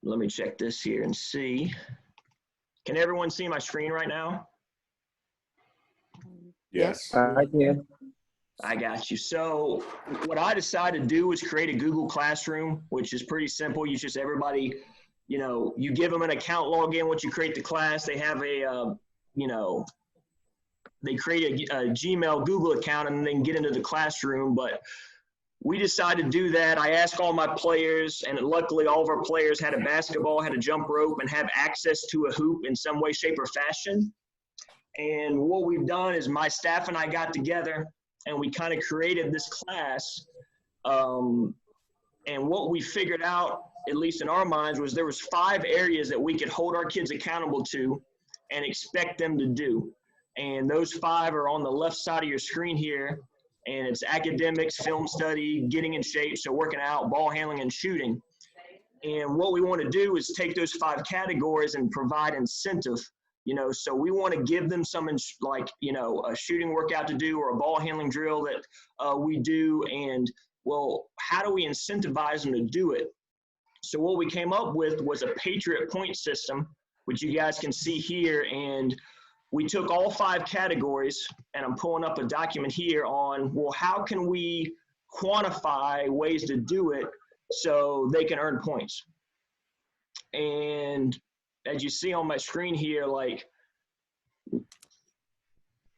Let me check this here and see. Can everyone see my screen right now? Yes. I can. I got you. So what I decided to do was create a Google Classroom, which is pretty simple. You just everybody, you know, you give them an account login once you create the class. They have a, you know, they create a Gmail Google account and then get into the classroom. But we decided to do that. I asked all my players, and luckily all of our players had a basketball, had a jump rope, and have access to a hoop in some way, shape, or fashion. And what we've done is my staff and I got together and we kind of created this class. And what we figured out, at least in our minds, was there was 5 areas that we could hold our kids accountable to and expect them to do. And those 5 are on the left side of your screen here. And it's academics, film study, getting in shape, so working out, ball handling, and shooting. And what we want to do is take those 5 categories and provide incentive. You know, so we want to give them some, like, you know, a shooting workout to do or a ball handling drill that we do. And, well, how do we incentivize them to do it? So what we came up with was a Patriot point system, which you guys can see here. And we took all 5 categories, and I'm pulling up a document here on, well, how can we quantify ways to do it so they can earn points? And as you see on my screen here, like,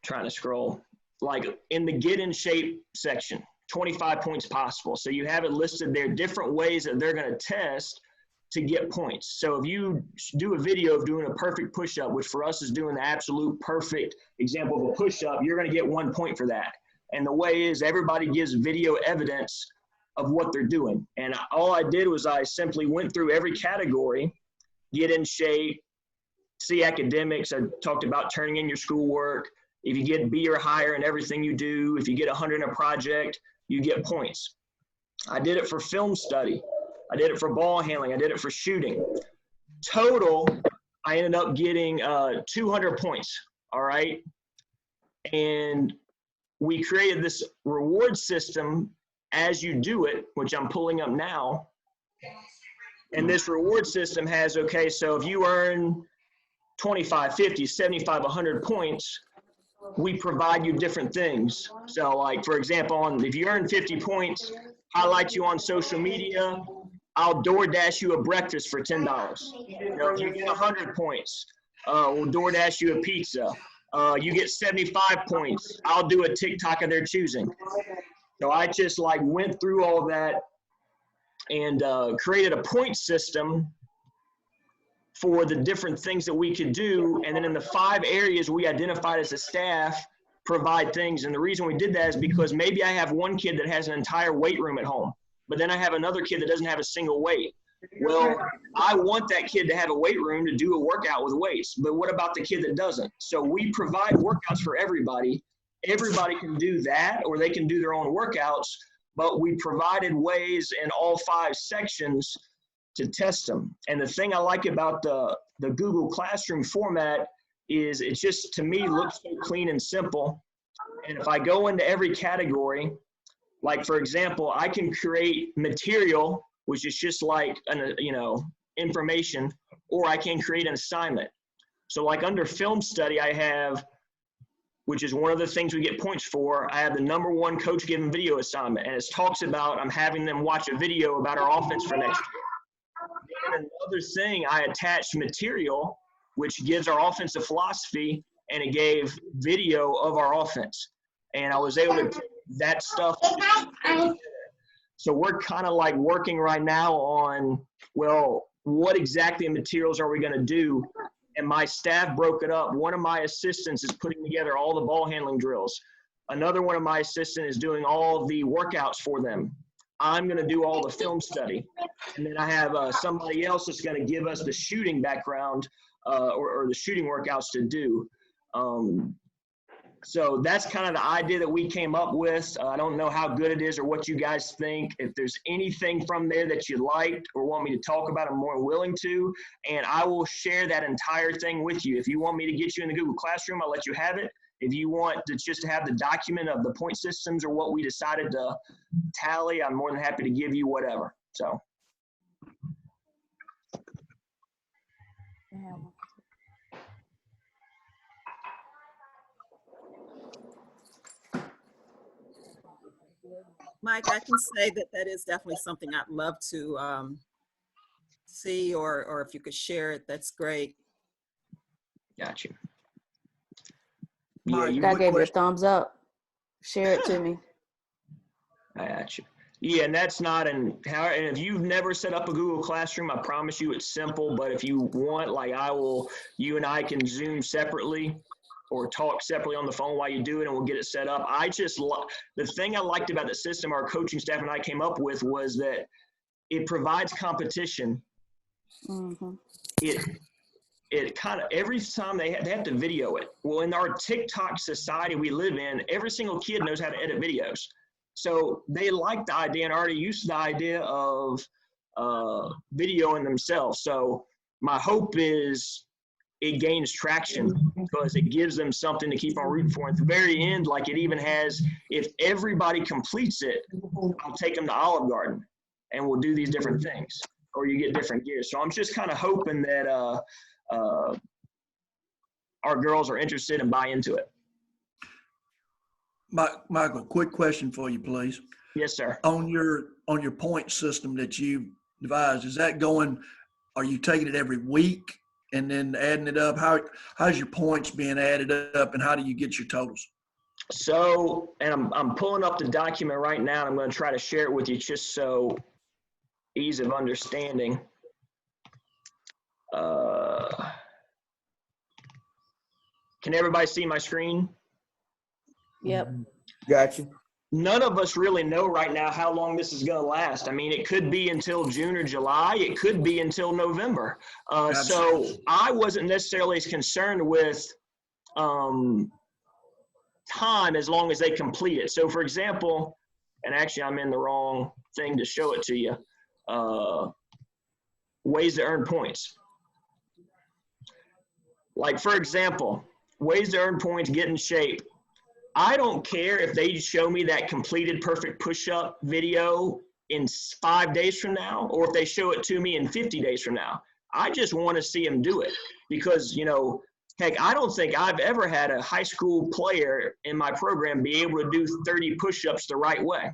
trying to scroll, like in the get in shape section, 25 points possible. So you have it listed there, different ways that they're going to test to get points. So if you do a video of doing a perfect push-up, which for us is doing the absolute perfect example of a push-up, you're going to get 1 point for that. And the way is everybody gives video evidence of what they're doing. And all I did was I simply went through every category, get in shape, see academics. I talked about turning in your schoolwork. If you get B or higher in everything you do, if you get 100 in a project, you get points. I did it for film study. I did it for ball handling. I did it for shooting. Total, I ended up getting 200 points, all right? And we created this reward system as you do it, which I'm pulling up now. And this reward system has, okay, so if you earn 25, 50, 75, 100 points, we provide you different things. So like, for example, if you earn 50 points, highlight you on social media, I'll DoorDash you a breakfast for $10. You know, if you get 100 points, we'll DoorDash you a pizza. You get 75 points, I'll do a TikTok of their choosing. So I just like went through all that and created a point system for the different things that we could do. And then in the 5 areas we identified as a staff, provide things. And the reason we did that is because maybe I have one kid that has an entire weight room at home, but then I have another kid that doesn't have a single weight. Well, I want that kid to have a weight room to do a workout with weights, but what about the kid that doesn't? So we provide workouts for everybody. Everybody can do that, or they can do their own workouts, but we provided ways in all 5 sections to test them. And the thing I like about the Google Classroom format is it just, to me, looks so clean and simple. And if I go into every category, like for example, I can create material, which is just like, you know, information, or I can create an assignment. So like under film study, I have, which is one of the things we get points for, I have the #1 coach given video assignment. And it talks about, I'm having them watch a video about our offense for next year. And another thing, I attached material, which gives our offensive philosophy, and it gave video of our offense. And I was able to put that stuff. So we're kind of like working right now on, well, what exactly materials are we going to do? And my staff broke it up. One of my assistants is putting together all the ball handling drills. Another one of my assistants is doing all of the workouts for them. I'm going to do all the film study. And then I have somebody else that's going to give us the shooting background or the shooting workouts to do. So that's kind of the idea that we came up with. I don't know how good it is or what you guys think. If there's anything from there that you liked or want me to talk about, I'm more willing to. And I will share that entire thing with you. If you want me to get you in the Google Classroom, I'll let you have it. If you want to just have the document of the point systems or what we decided to tally, I'm more than happy to give you whatever. So. Mike, I can say that that is definitely something I'd love to see, or if you could share it, that's great. Got you. Mike, Yeah, I gave you a thumbs up. Share it to me. I got you. Yeah, and that's not and if you've never set up a Google Classroom, I promise you it's simple. But if you want, like you and I can Zoom separately or talk separately on the phone while you do it, and we'll get it set up. The thing I liked about the system our coaching staff and I came up with was that it provides competition. Mm-hmm. It kind of, every time they have to video it. Well, in our TikTok society we live in, every single kid knows how to edit videos. So they like the idea and already used to the idea of videoing themselves. So my hope is it gains traction because it gives them something to keep on rooting for. At the very end, like it even has, if everybody completes it, I'll take them to Olive Garden and we'll do these different things, or you get different gears. So I'm just kind of hoping that our girls are interested and buy into it. Michael, quick question for you, please. Yes, sir. On your point system that you devised, is that going, are you taking it every week and then adding it up? How's your points being added up, and how do you get your totals? So, and I'm pulling up the document right now, and I'm going to try to share it with you just so ease of understanding. Can everybody see my screen? Yep. Gotcha. None of us really know right now how long this is going to last. I mean, it could be until June or July. It could be until November. So I wasn't necessarily as concerned with time as long as they complete it. So, for example, and actually I'm in the wrong thing to show it to you, ways to earn points. Like, for example, ways to earn points, get in shape. I don't care if they show me that completed perfect push-up video in 5 days from now, or if they show it to me in 50 days from now. I just want to see them do it because, heck, I don't think I've ever had a high school player in my program be able to do 30 push-ups the right way.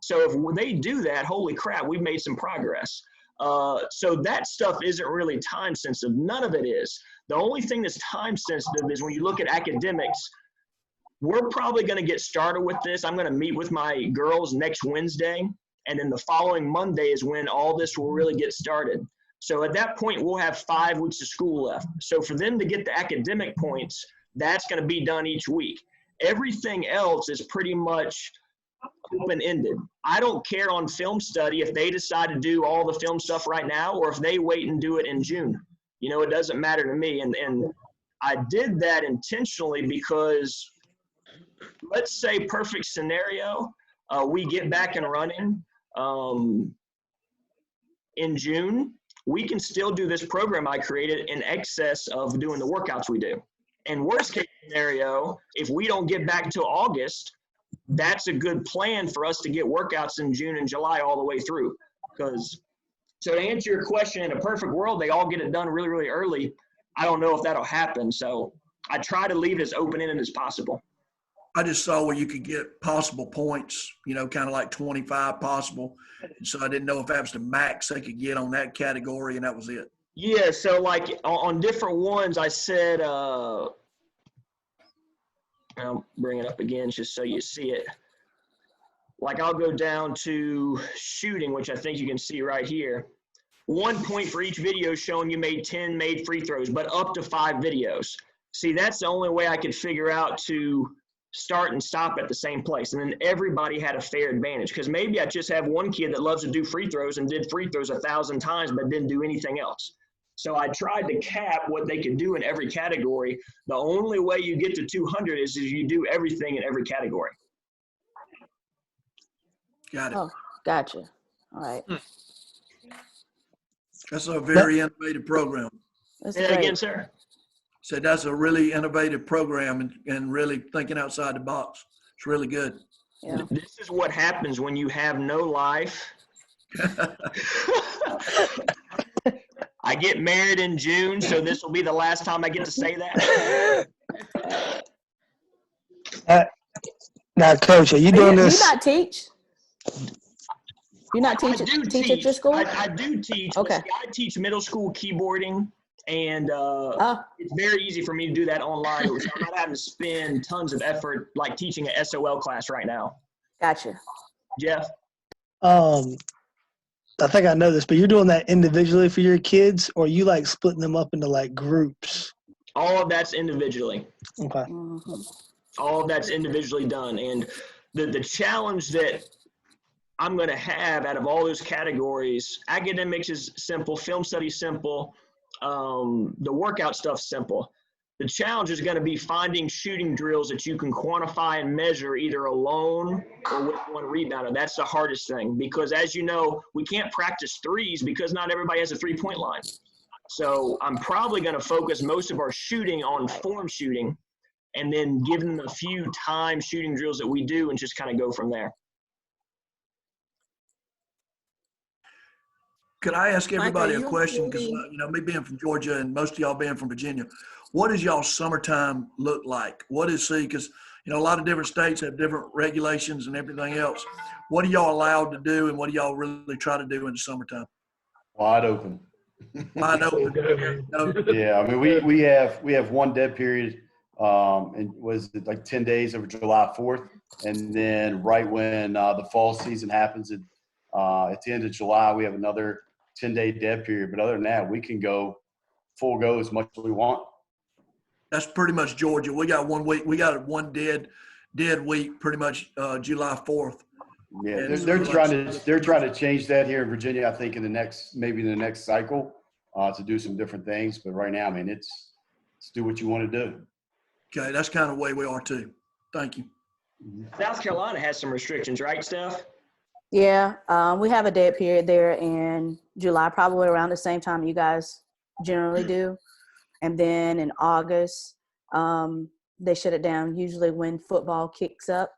So if they do that, holy crap, we've made some progress. So that stuff isn't really time sensitive. None of it is. The only thing that's time sensitive is when you look at academics. We're probably going to get started with this. I'm going to meet with my girls next Wednesday, and then the following Monday is when all this will really get started. So at that point, we'll have 5 weeks of school left. So for them to get the academic points, that's going to be done each week. Everything else is pretty much open-ended. I don't care on film study if they decide to do all the film stuff right now or if they wait and do it in June. It doesn't matter to me. And I did that intentionally because let's say perfect scenario, we get back and running in June. We can still do this program I created in excess of doing the workouts we do. And worst case scenario, if we don't get back till August, that's a good plan for us to get workouts in June and July all the way through. Because, so to answer your question, in a perfect world, they all get it done really, really early. I don't know if that'll happen. So I try to leave it as open-ended as possible. I just saw where you could get possible points, kind of like 25 possible. And so I didn't know if that was the max they could get on that category, and that was it. Yeah, so like on different ones, I said, I'll bring it up again just so you see it. Like I'll go down to shooting, which I think you can see right here. 1 point for each video showing you made 10 made free throws, but up to 5 videos. See, that's the only way I could figure out to start and stop at the same place. And then everybody had a fair advantage because maybe I just have one kid that loves to do free throws and did free throws 1,000 times but didn't do anything else. So I tried to cap what they could do in every category. The only way you get to 200 is you do everything in every category. Got it. Oh, gotcha. All right. That's a very innovative program. That's Say that great. again, sir. So that's a really innovative program and really thinking outside the box. It's really good. Yeah. This is what happens when you have no life. I get married in June, so this will be the last time I get to say that. Now, Coach, are you Do doing you this? not teach? You not I teach do teach at your school? I do teach. Okay. But see, I teach middle school keyboarding, and Oh, it's very easy for me to do that online. So I'm not having to spend tons of effort like teaching a SOL class right now. gotcha. Jeff? I think I know this, but you're doing that individually for your kids, or you like splitting them up into like groups? All of that's individually. Okay. Mhm. All of that's individually done. And the challenge that I'm going to have out of all those categories, academics is simple, film studies simple, the workout stuff's simple. The challenge is going to be finding shooting drills that you can quantify and measure either alone or with one rebounder. That's the hardest thing because, as you know, we can't practice threes because not everybody has a three-point line. So I'm probably going to focus most of our shooting on form shooting and then give them a few time shooting drills that we do and just kind of go from there. Could I ask everybody a you question? Because, including- me being from Georgia and most of y'all being from Virginia, what does y'all summertime look like? What is, because, a lot of different states have different regulations and everything else. What are y'all allowed to do and what do y'all really try to do in the summertime? Wide open. Wide open. Yeah, I mean, we have one dead period, and was it like 10 days over July 4th, and then right when the fall season happens at the end of July, we have another 10-day dead period. But other than that, we can go full go as much as we want. That's pretty much Georgia. We got 1 week. We got one dead week, pretty much July 4th. Yeah, And they're trying to change that here in Virginia. I think in the next cycle to do some different things. But right now, I mean, it's do what you want to do. Okay, that's kind of the way we are too. Thank you. South Carolina has some restrictions, right, Steph? Yeah, we have a dead period there in July, probably around the same time you guys generally do. And then in August, they shut it down usually when football kicks up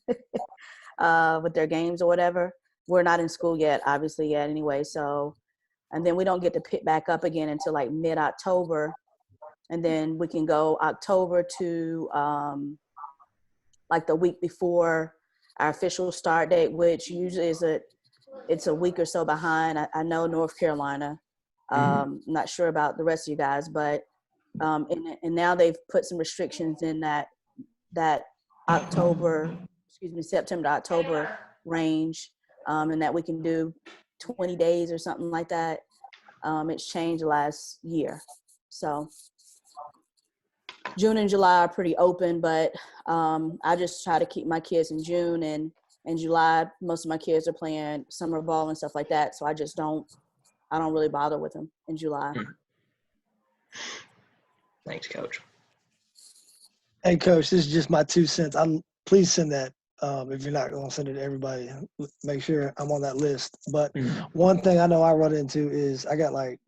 with their games or whatever. We're not in school yet, obviously, yet anyway. So, and then we don't get to pick back up again until like mid-October. And then we can go October to like the week before our official start date, which usually it's a week or so behind. I know North Carolina. Not sure about the rest of you guys, but and now they've put some restrictions in that September to October range, and that we can do 20 days or something like that. It's changed last year, so June and July are pretty open, but I just try to keep my kids in June and in July. Most of my kids are playing summer ball and stuff like that, so I don't really bother with them in July. Thanks, Coach. Hey, Coach, this is just my 2 cents. Please send that if you're not going to send it to everybody. Make sure I'm on that list. But one thing I know I run into is I got like,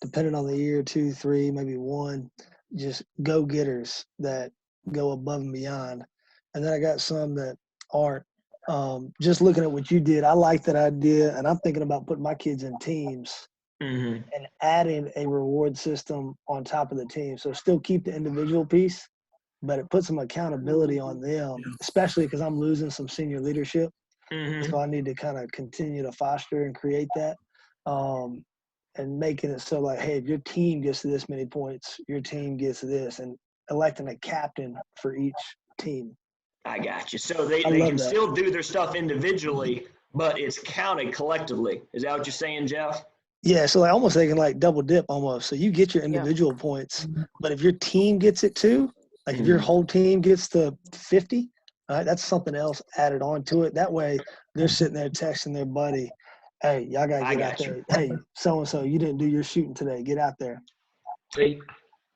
depending on the year, 2, 3, maybe 1, just go-getters that go above and beyond. And then I got some that aren't. Just looking at what you did, I like that idea, and I'm thinking about putting my kids in teams and adding a reward system on top of the team. So still keep the individual piece, but it puts some accountability on them, especially because I'm losing some senior leadership. So I need to kind of continue to foster and create that. And making it so like, hey, if your team gets to this many points, your team gets this, and electing a captain for each team. I got you. So they can still do their stuff individually, but it's counted collectively. Is that what you're saying, Jeff? Yeah, so like almost they can like double dip almost. So you get your individual points, but if your team gets it too, like if your whole team gets to 50, that's something else added on to it. That way they're sitting there texting their buddy, hey, y'all got to get out there. Hey, so-and-so, you didn't do your shooting today. Get out there. Hey,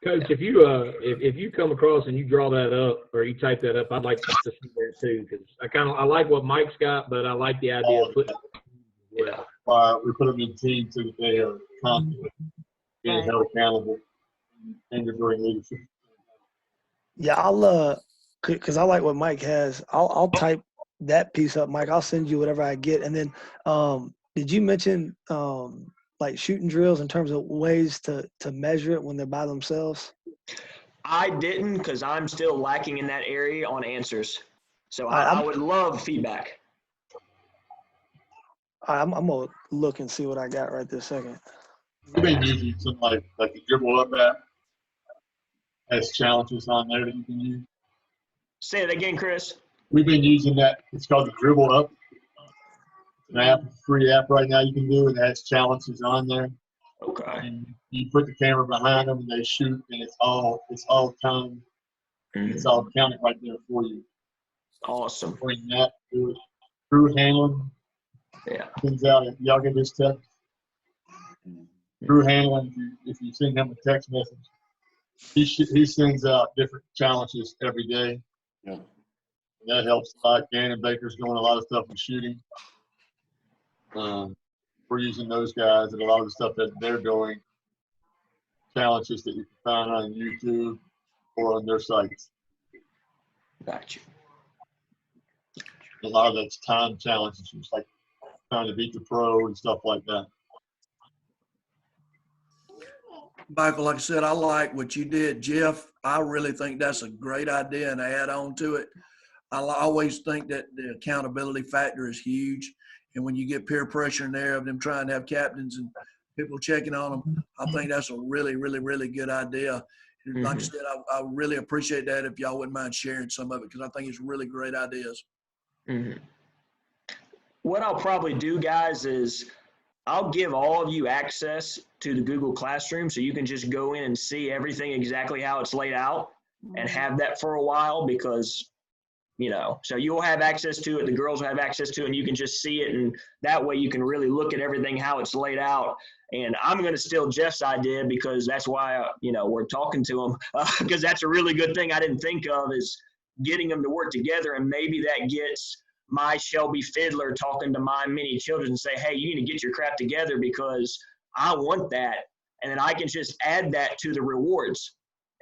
Coach, if you come across and you draw that up or you type that up, I'd like to see that too, because I like what Mike's got, but I like the idea of putting it We put them in teams so that they are constantly being held accountable. and your during leadership. Yeah, I'll cause I like what Mike has. I'll type that piece up, Mike. I'll send you whatever I get. And then did you mention like shooting drills in terms of ways to measure it when they're by themselves? I didn't, because I'm still lacking in that area on answers. So All right, I would love feedback. I'm gonna look and see what I got right this second. We've been using some like the dribble up app has challenges on there that you can use. Say it again, Chris. We've been using that. It's called the Dribble Up. It's an app, free app right now you can do, and it has challenges on there. Okay. And you put the camera behind them and they shoot, and it's all timed. It's all counted right there for you. Awesome. Bring that, do it. Crew handling. Yeah. Sends out, if y'all get this text. Crew handling, if you send him a text message, he sends out different challenges every day. Yeah. And that helps a lot. Gannon Baker's doing a lot of stuff with shooting. We're using those guys and a lot of the stuff that they're doing, challenges that you can find on YouTube or on their sites. Gotcha. A lot of that's time challenges, just like trying to beat the pro and stuff like that. Michael, like I said, I like what you did. Jeff, I really think that's a great idea and add on to it. I always think that the accountability factor is huge. And when you get peer pressure in there of them trying to have captains and people checking on them, I think that's a really, really, really good idea. And like I said, I really appreciate that if y'all wouldn't mind sharing some of it, because I think it's really great ideas. What I'll probably do, guys, is I'll give all of you access to the Google Classroom so you can just go in and see everything exactly how it's laid out and have that for a while, because, you know, so you'll have access to it, the girls will have access to it, and you can just see it, and that way you can really look at everything, how it's laid out. And I'm going to steal Jeff's idea, because that's why, you know, we're talking to him, because that's a really good thing I didn't think of, is getting them to work together, and maybe that gets my Shelby Fiddler talking to my mini children and say, hey, you need to get your crap together because I want that. And then I can just add that to the rewards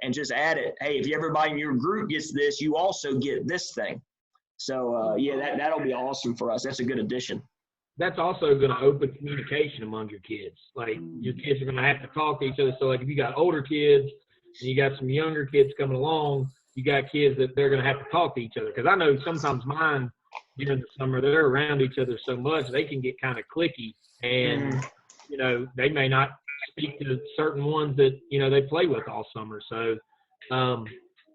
and just add it. Hey, if everybody in your group gets this, you also get this thing. So, yeah, that'll be awesome for us. That's a good addition. That's also going to open communication among your kids. Like, your kids are going to have to talk to each other. So, like, if you got older kids and you got some younger kids coming along, you got kids that they're going to have to talk to each other. Because I know sometimes mine, during the summer, they're around each other so much, they can get kind of cliquey. And, you know, they may not speak to certain ones that, you know, they play with all summer. So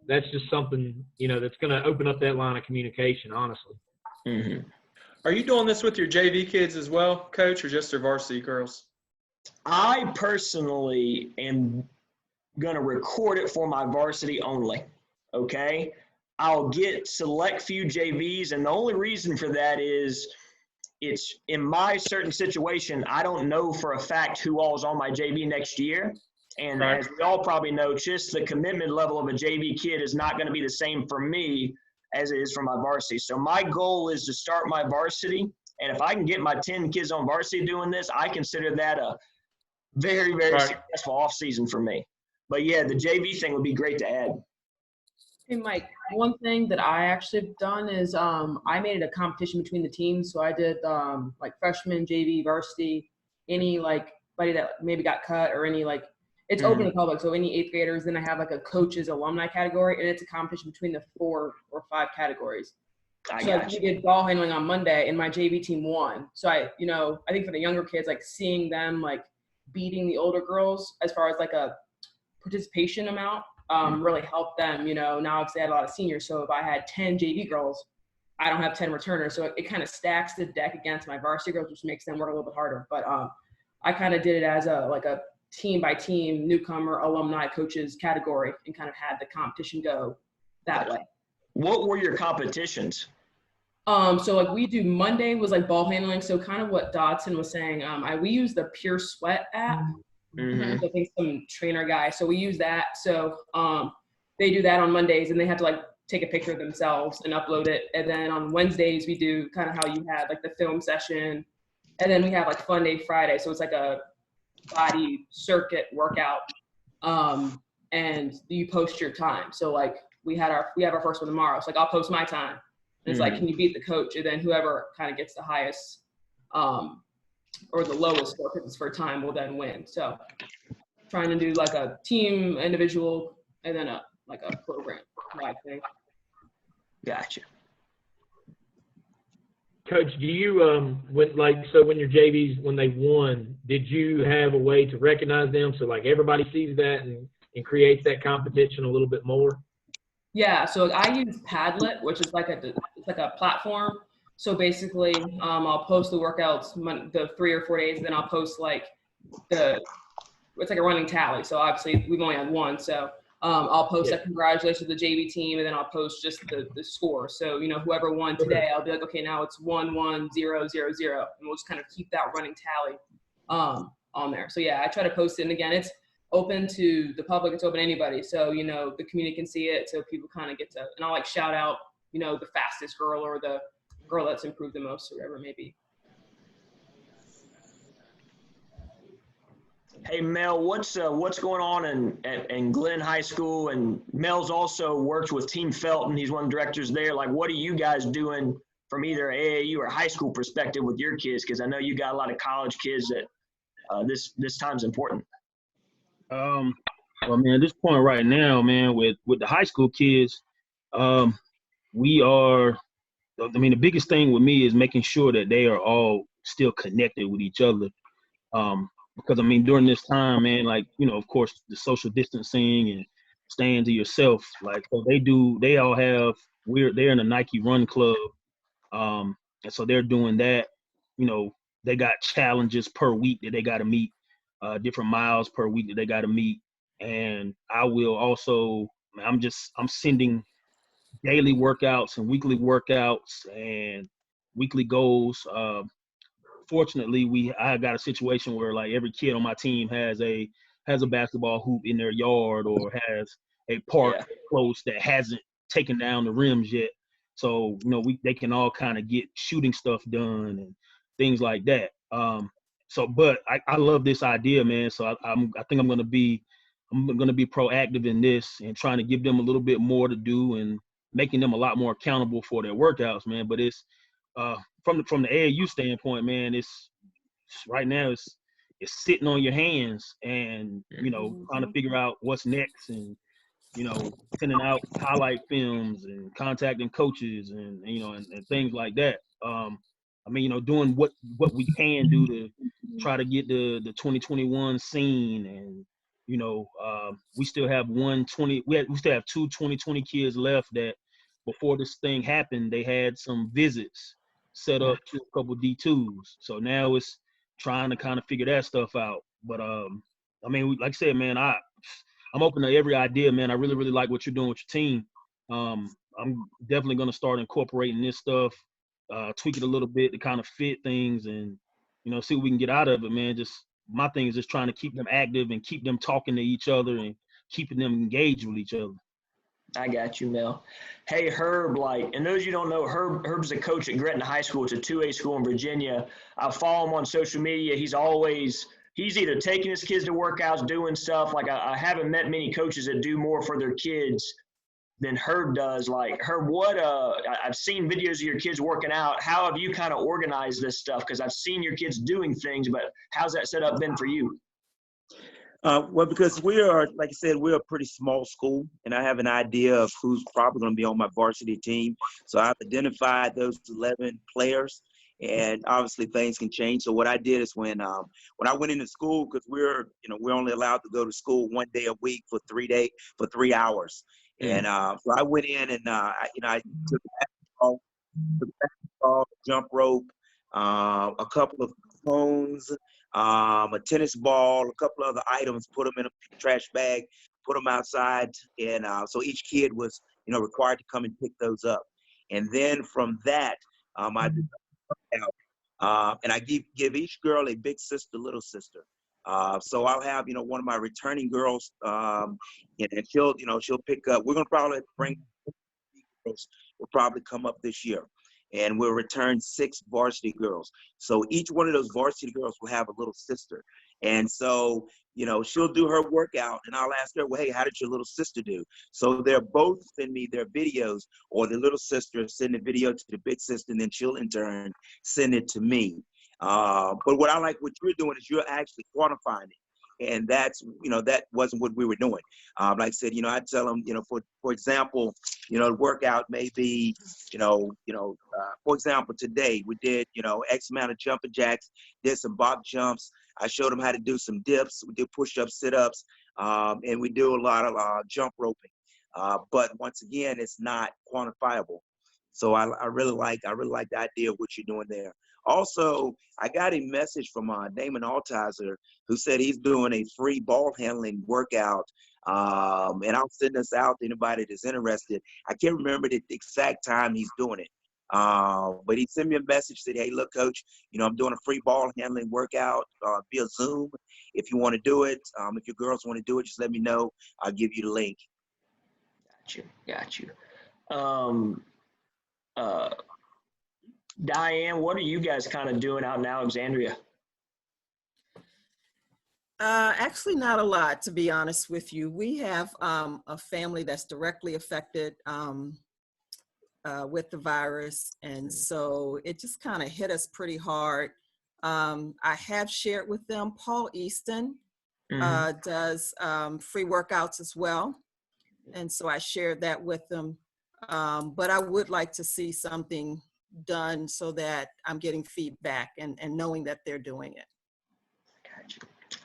that's just something, you know, that's going to open up that line of communication, honestly. Are you doing this with your JV kids as well, Coach, or just your varsity girls? I personally am going to record it for my varsity only, okay? I'll get select few JVs, and the only reason for that is it's in my certain situation, I don't know for a fact who all is on my JV next year. And as we all probably know, just the commitment level of a JV kid is not going to be the same for me as it is for my varsity. So my goal is to start my varsity, and if I can get my 10 kids on varsity doing this, I consider that a very, very successful off season for me. But yeah, the JV thing would be great to add. Hey, Mike, one thing that I actually have done is I made it a competition between the teams. So I did like freshman, JV, varsity, any like buddy that maybe got cut or any like it's open to the public. So any 8th graders, then I have like a coach's alumni category, and it's a competition between the 4 or 5 categories. So we did ball handling on Monday, and my JV team won. So I think for the younger kids, like seeing them like beating the older girls as far as like a participation amount really helped them. You know, now obviously I had a lot of seniors, so if I had 10 JV girls, I don't have 10 returners, so it kind of stacks the deck against my varsity girls, which makes them work a little bit harder. But I kind of did it as a team by team, newcomer, alumni, coaches category, and kind of had the competition go that way. What were your competitions? So like we do Monday was like ball handling. So kind of what Dodson was saying, we use the Pure Sweat app. So I think some trainer guy. So we use that. So they do that on Mondays, and they have to like take a picture of themselves and upload it. And then on Wednesdays, we do kind of how you had like the film session. And then we have like Fun Day Friday. So it's like a body circuit workout. and you post your time. So like we have our first one tomorrow. So like I'll post my time. And it's like, can you beat the coach? And then whoever kind of gets the highest or the lowest score because it's for time will then win. So trying to do like a team, individual, and then a program wide thing. Gotcha. Coach, do you when your JVs, when they won, did you have a way to recognize them so like everybody sees that and creates that competition a little bit more? Yeah, so I use Padlet, which is it's like a platform. So basically, I'll post the workouts the 3 or 4 days, and then I'll post like it's like a running tally. So obviously we've only had one, so I'll post a congratulations to the JV team, and then I'll post just the score. So whoever won today, I'll be like, okay, now it's 1-1-0-0-0, and we'll just kind of keep that running tally on there. So yeah, I try to post it, and again, it's open to the public. It's open to anybody. So the community can see it. So people kind of get to, and I'll like shout out the fastest girl or the girl that's improved the most, or whatever it may be. Hey Mel, what's going on in Glenn High School? And Mel's also works with Team Felton. He's one of the directors there. Like, what are you guys doing from either AAU or high school perspective with your kids? Because I know you got a lot of college kids that this time's important. Well, man, at this point right now, man, with the high school kids, we are. I mean, the biggest thing with me is making sure that they are all still connected with each other. Because I mean, during this time, man, like, of course, the social distancing and staying to yourself, like, so they all have, they're in a Nike Run Club. And so they're doing that, they got challenges per week that they got to meet, different miles per week that they got to meet. And I will also, I'm sending daily workouts and weekly workouts and weekly goals. Fortunately, I got a situation where like every kid on my team has a basketball hoop in their yard or has a park close that hasn't taken down the rims yet. So they can all kind of get shooting stuff done and things like that. But I love this idea, man. So I think I'm gonna be proactive in this and trying to give them a little bit more to do and making them a lot more accountable for their workouts, man. But it's from the AAU standpoint, man, it's right now it's sitting on your hands and trying to figure out what's next and sending out highlight films and contacting coaches and and things like that. I mean, doing what we can do to try to get the 2021 scene, and we still have we still have two 2020 kids left that before this thing happened, they had some visits set up to a couple D2s. So now it's trying to kind of figure that stuff out. But I mean, like I said, man, I'm open to every idea, man. I really, really like what you're doing with your team. I'm definitely going to start incorporating this stuff, tweak it a little bit to kind of fit things and, see what we can get out of it, man. Just my thing is just trying to keep them active and keep them talking to each other and keeping them engaged with each other. I got you, Mel. Hey, Herb, and those you don't know, Herb's a coach at Gretna High School. It's a 2A school in Virginia. I follow him on social media. He's either taking his kids to workouts, doing stuff. Like, I haven't met many coaches that do more for their kids than Herb does. Like, Herb, I've seen videos of your kids working out. How have you kind of organized this stuff? Because I've seen your kids doing things, but how's that set up been for you? Well, because we are, like I said, we're a pretty small school, and I have an idea of who's probably going to be on my varsity team. So I've identified those 11 players, and obviously things can change. So what I did is when I went into school, because we're only allowed to go to school 1 day a week for 3 hours, and so I went in and I took basketball, jump rope, a couple of cones, a tennis ball, a couple other items, put them in a trash bag, put them outside. And so each kid was, required to come and pick those up. And then from that, I did and I give each girl a big sister, little sister. So I'll have, one of my returning girls, and she'll pick up. We're going to probably bring girls will probably come up this year. And we'll return 6 varsity girls. So each one of those varsity girls will have a little sister. And so, she'll do her workout and I'll ask her, well, hey, how did your little sister do? So they'll both send me their videos, or the little sister send the video to the big sister, and then she'll in turn send it to me. But what I like what you're doing is you're actually quantifying it. And that's, that wasn't what we were doing. Like I said, I tell them, for example, the workout may be, for example, today we did, X amount of jumping jacks, did some box jumps. I showed them how to do some dips. We did push-ups, sit-ups, and we do a lot of jump roping. But once again, it's not quantifiable. So I really like the idea of what you're doing there. Also, I got a message from Damon Altizer, who said he's doing a free ball handling workout. And I'll send this out to anybody that's interested. I can't remember the exact time he's doing it. But he sent me a message, said, hey, look, coach, I'm doing a free ball handling workout via Zoom. If you want to do it, if your girls want to do it, just let me know. I'll give you the link. Got you. Diane, what are you guys kind of doing out in Alexandria? Actually, not a lot, to be honest with you. We have a family that's directly affected with the virus, and so it just kind of hit us pretty hard. I have shared with them. Paul Easton does free workouts as well, and so I shared that with them. But I would like to see something done so that I'm getting feedback and knowing that they're doing it.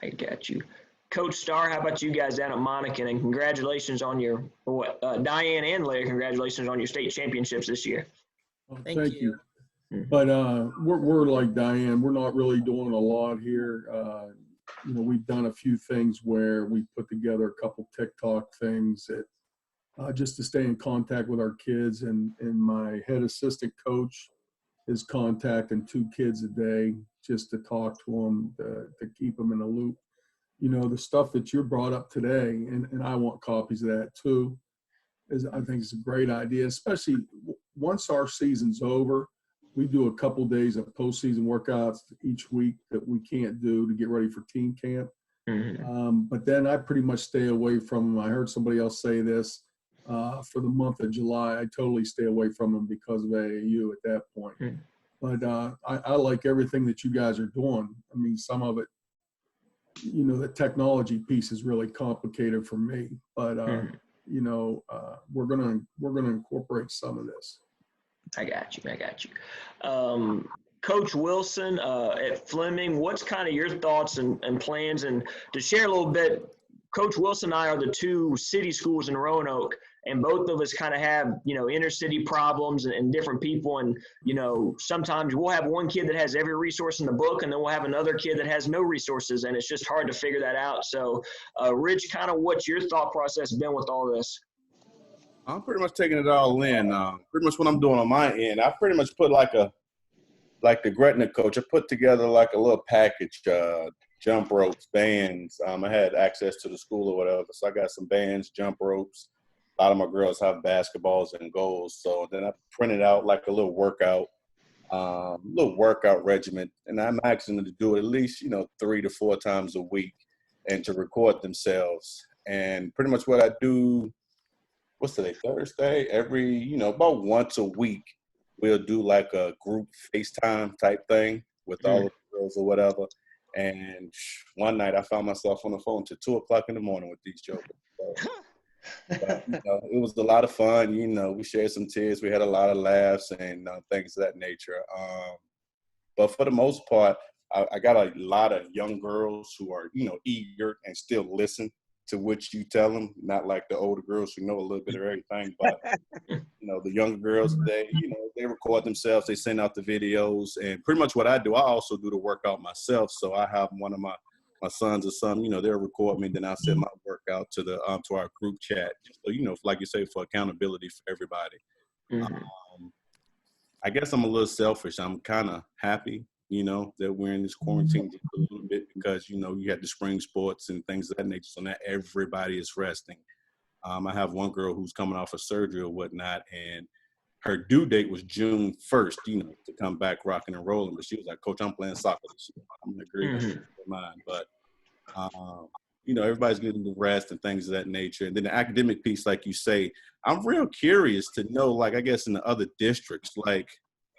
I got you. Coach Starr, how about you guys down at Monacan? And congratulations on your, Diane and Larry, congratulations on your state championships this year. Thank you. But we're like Diane, we're not really doing a lot here. We've done a few things where we put together a couple TikTok things that just to stay in contact with our kids, and my head assistant coach is contacting 2 kids a day just to talk to them, to keep them in the loop. The stuff that you brought up today, and I want copies of that too, I think it's a great idea, especially once our season's over. We do a couple days of postseason workouts each week that we can't do to get ready for team camp. But then I pretty much stay away from them. I heard somebody else say this, for the month of July, I totally stay away from them because of AAU at that point. But I like everything that you guys are doing. I mean, some of it, the technology piece is really complicated for me, but we're gonna incorporate some of this. I got you. Coach Wilson at Fleming, what's kind of your thoughts and plans? And to share a little bit, Coach Wilson and I are the 2 city schools in Roanoke, and both of us kind of have, inner city problems and different people. And, sometimes we'll have one kid that has every resource in the book, and then we'll have another kid that has no resources, and it's just hard to figure that out. So, Rich, kind of what's your thought process been with all this? I'm pretty much taking it all in. Pretty much what I'm doing on my end, I pretty much put like the Gretna coach, I put together like a little package, jump ropes, bands. I had access to the school or whatever, so I got some bands, jump ropes. A lot of my girls have basketballs and goals, so then I printed out like a little workout regimen, and I'm asking them to do it at least 3 to 4 times a week, and to record themselves. And pretty much what I do, what's today, Thursday? Every about once a week, we'll do like a group FaceTime type thing with all the girls or whatever. And one night I found myself on the phone till 2 o'clock in the morning with these jokers. So, but, it was a lot of fun. We shared some tears. We had a lot of laughs and things of that nature. But for the most part, I got a lot of young girls who are, eager and still listen to what you tell them, not like the older girls who know a little bit of everything, but the younger girls, they record themselves, they send out the videos, and pretty much what I do, I also do the workout myself. So I have one of my sons or something, they'll record me, then I'll send my workout to the to our group chat. So, like you say, for accountability for everybody. I guess I'm a little selfish. I'm kind of happy, that we're in this quarantine just a little bit because, you had the spring sports and things of that nature. So now everybody is resting. I have one girl who's coming off of surgery or whatnot, and her due date was June 1st, to come back rocking and rolling. But she was like, Coach, I'm playing soccer this year. I'm in agreement with mine. But You know, everybody's getting the rest and things of that nature. And then the academic piece, like you say, I'm real curious to know, like, I guess in the other districts, like,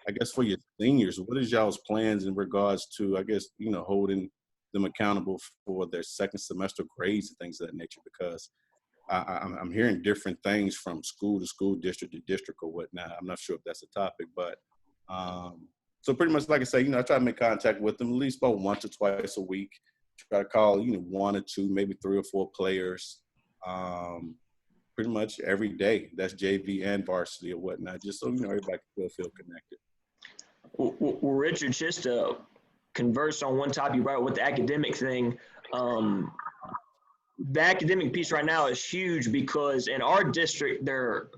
I guess for your seniors, what is y'all's plans in regards to, I guess, you know, holding them accountable for their second semester grades and things of that nature? Because I'm hearing different things from school to school, district to district or whatnot. I'm not sure if that's a topic, but so pretty much, like I say, you know, I try to make contact with them at least about once or twice a week. Try to call, you know, 1 or 2, maybe 3 or 4 players, pretty much every day. That's JV and varsity or whatnot, just so, you know, everybody can feel connected. Well, Richard, just to converse on one topic you brought up with the academic thing, the academic piece right now is huge because in our district, they're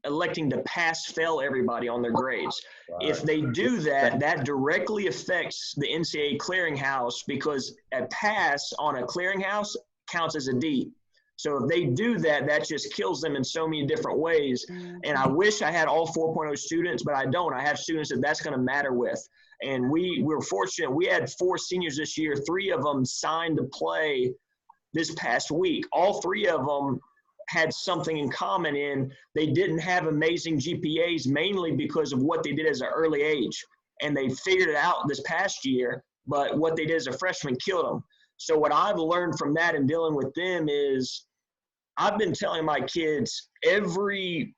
electing to pass-fail everybody on their grades. Right. If they do that, that directly affects the NCAA clearinghouse because a pass on a clearinghouse counts as a D. So if they do that, that just kills them in so many different ways. And I wish I had all 4.0 students, but I don't. I have students that that's going to matter with. And we're fortunate. We had 4 seniors this year. 3 of them signed to play this past week. All 3 of them had something in common in they didn't have amazing GPAs mainly because of what they did as an early age. And they figured it out this past year, but what they did as a freshman killed them. So what I've learned from that and dealing with them is I've been telling my kids every,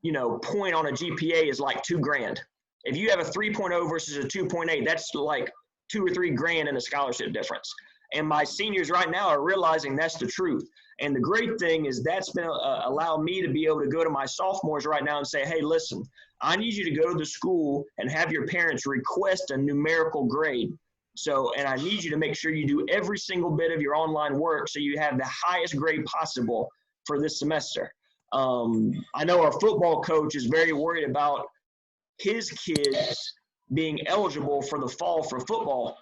you know, point on a GPA is like $2,000. If you have a 3.0 versus a 2.8, that's like $2 or $3 grand in a scholarship difference. And my seniors right now are realizing that's the truth. And the great thing is that's been allowed me to be able to go to my sophomores right now and say, hey, listen, I need you to go to the school and have your parents request a numerical grade. So, and I need you to make sure you do every single bit of your online work so you have the highest grade possible for this semester. I know our football coach is very worried about his kids being eligible for the fall for football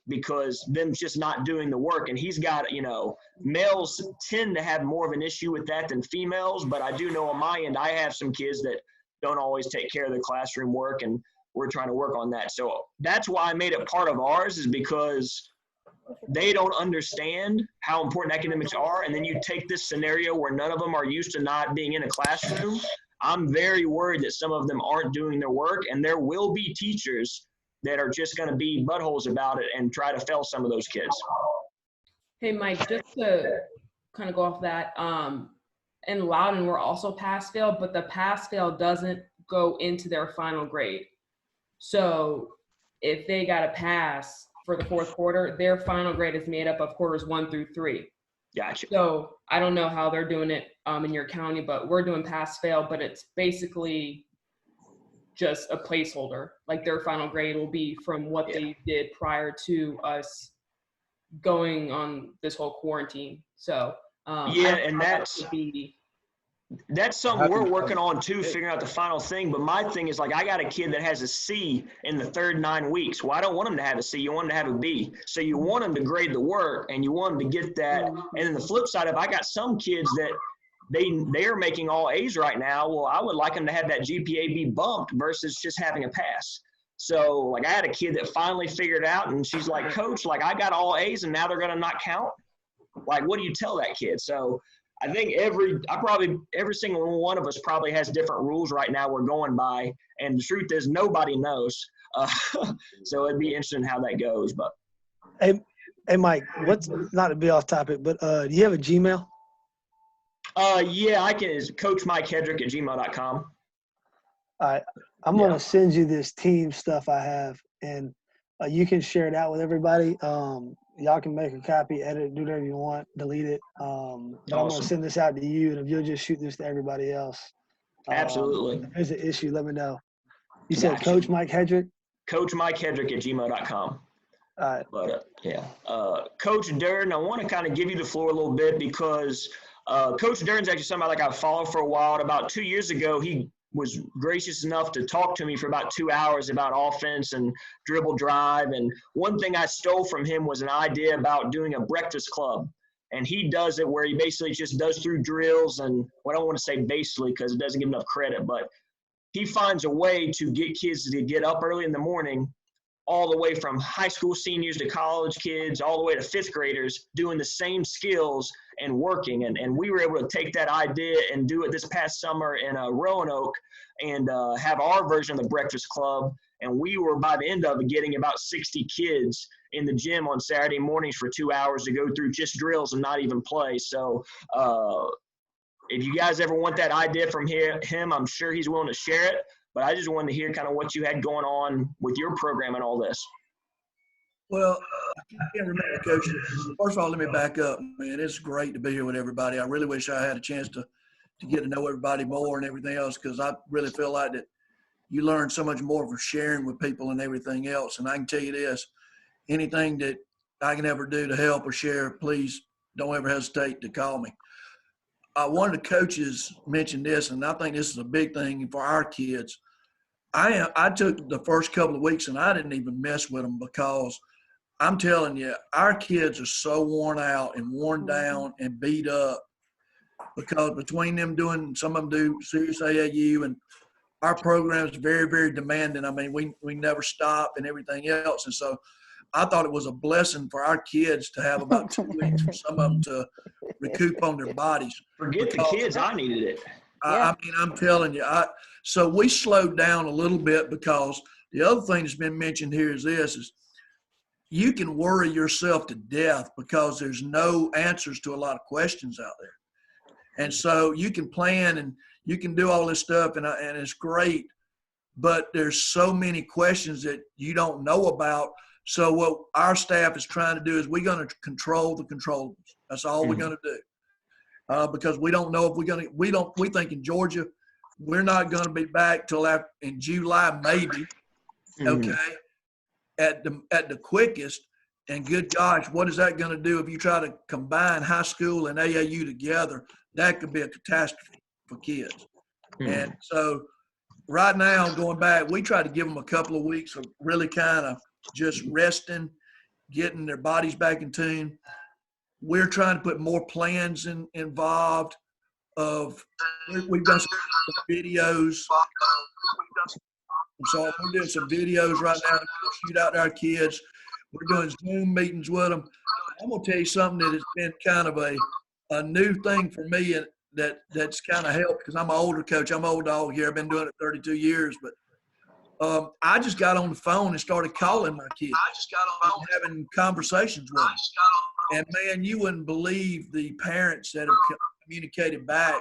because them just not doing the work. And he's got, you know, males tend to have more of an issue with that than females, but I do know on my end, I have some kids that don't always take care of the classroom work, and we're trying to work on that. So that's why I made it part of ours, is because they don't understand how important academics are. And then you take this scenario where none of them are used to not being in a classroom. I'm very worried that some of them aren't doing their work, and there will be teachers that are just going to be buttholes about it and try to fail some of those kids. Hey, Mike, just to kind of go off that, in Loudon, we're also pass-fail, but the pass-fail doesn't go into their final grade. So if they got a pass for the 4th quarter, their final grade is made up of quarters 1 through 3. Gotcha. So I don't know how they're doing it in your county, but we're doing pass-fail, but it's basically just a placeholder. Like their final grade will be from what they did prior to us going on this whole quarantine. So yeah, and that's something we're working on too, figuring out the final thing. But my thing is, like, I got a kid that has a C in the third 9 weeks. Well, I don't want him to have a C. You want him to have a B. So you want him to grade the work, and you want him to get that. And then the flip side of, I got some kids that they're making all A's right now. Well, I would like them to have that GPA be bumped versus just having a pass. So, like, I had a kid that finally figured it out, and she's like, Coach, like, I got all A's, and now they're going to not count? Like, what do you tell that kid? So I think every single one of us probably has different rules right now we're going by, and the truth is nobody knows. So it'd be interesting how that goes. But hey Mike, what's, not to be off topic, but do you have a Gmail? Yeah, I can. It's coachmikehedrick@gmail.com. All right, I'm gonna send you this team stuff I have, and you can share it out with everybody. Y'all can make a copy, edit it, do whatever you want, delete it. But awesome. I'm gonna send this out to you, and if you'll just shoot this to everybody else. Absolutely. If there's an issue, let me know. You said Coach Mike Hedrick? coachmikehedrick@gmail.com. All right. But Coach Durden, I want to kind of give you the floor a little bit because Coach Durden's actually somebody like I've followed for a while. And about 2 years ago, he was gracious enough to talk to me for about 2 hours about offense and dribble drive. And one thing I stole from him was an idea about doing a breakfast club. And he does it where he basically just does through drills. And well, I don't want to say basically because it doesn't give enough credit, but he finds a way to get kids to get up early in the morning all the way from high school seniors to college kids, all the way to fifth graders doing the same skills and working. And we were able to take that idea and do it this past summer in Roanoke and have our version of the Breakfast Club. And we were, by the end of it, getting about 60 kids in the gym on Saturday mornings for 2 hours to go through just drills and not even play. So if you guys ever want that idea from him, I'm sure he's willing to share it. But I just wanted to hear kind of what you had going on with your program and all this. Well, I can't remember, Coach. First of all, let me back up, man. It's great to be here with everybody. I really wish I had a chance to get to know everybody more and everything else, because I really feel like that you learn so much more from sharing with people and everything else. And I can tell you this, anything that I can ever do to help or share, please don't ever hesitate to call me. One of the coaches mentioned this, and I think this is a big thing for our kids. I took the first couple of weeks and I didn't even mess with them, because I'm telling you, our kids are so worn out and worn down and beat up, because between them doing, some of them do serious AAU, and our program is very, very demanding. I mean, we never stop and everything else. And so I thought it was a blessing for our kids to have about 2 weeks for some of them to recoup on their bodies. Forget the kids, I needed it. I mean, I'm telling you. So we slowed down a little bit, because the other thing that's been mentioned here is this, is you can worry yourself to death because there's no answers to a lot of questions out there. And so you can plan and you can do all this stuff, and it's great, but there's so many questions that you don't know about. So what our staff is trying to do is we're going to control the controllables. That's all we're going to do. Because we don't know if we think in Georgia, we're not going to be back till in July, maybe. Okay. At the quickest. And good gosh, what is that going to do if you try to combine high school and AAU together? That could be a catastrophe for kids. And so right now, going back, we try to give them a couple of weeks of really kind of just resting, getting their bodies back in tune. We're trying to put more plans involved. We've done some videos. So we're doing some videos right now to shoot out to our kids. We're doing Zoom meetings with them. I'm going to tell you something that has been kind of a new thing for me, and that's kind of helped, because I'm an older coach. I'm an old dog here. I've been doing it 32 years. But I just got on the phone and started calling my kids. Having conversations with them. And, man, you wouldn't believe the parents that have communicated back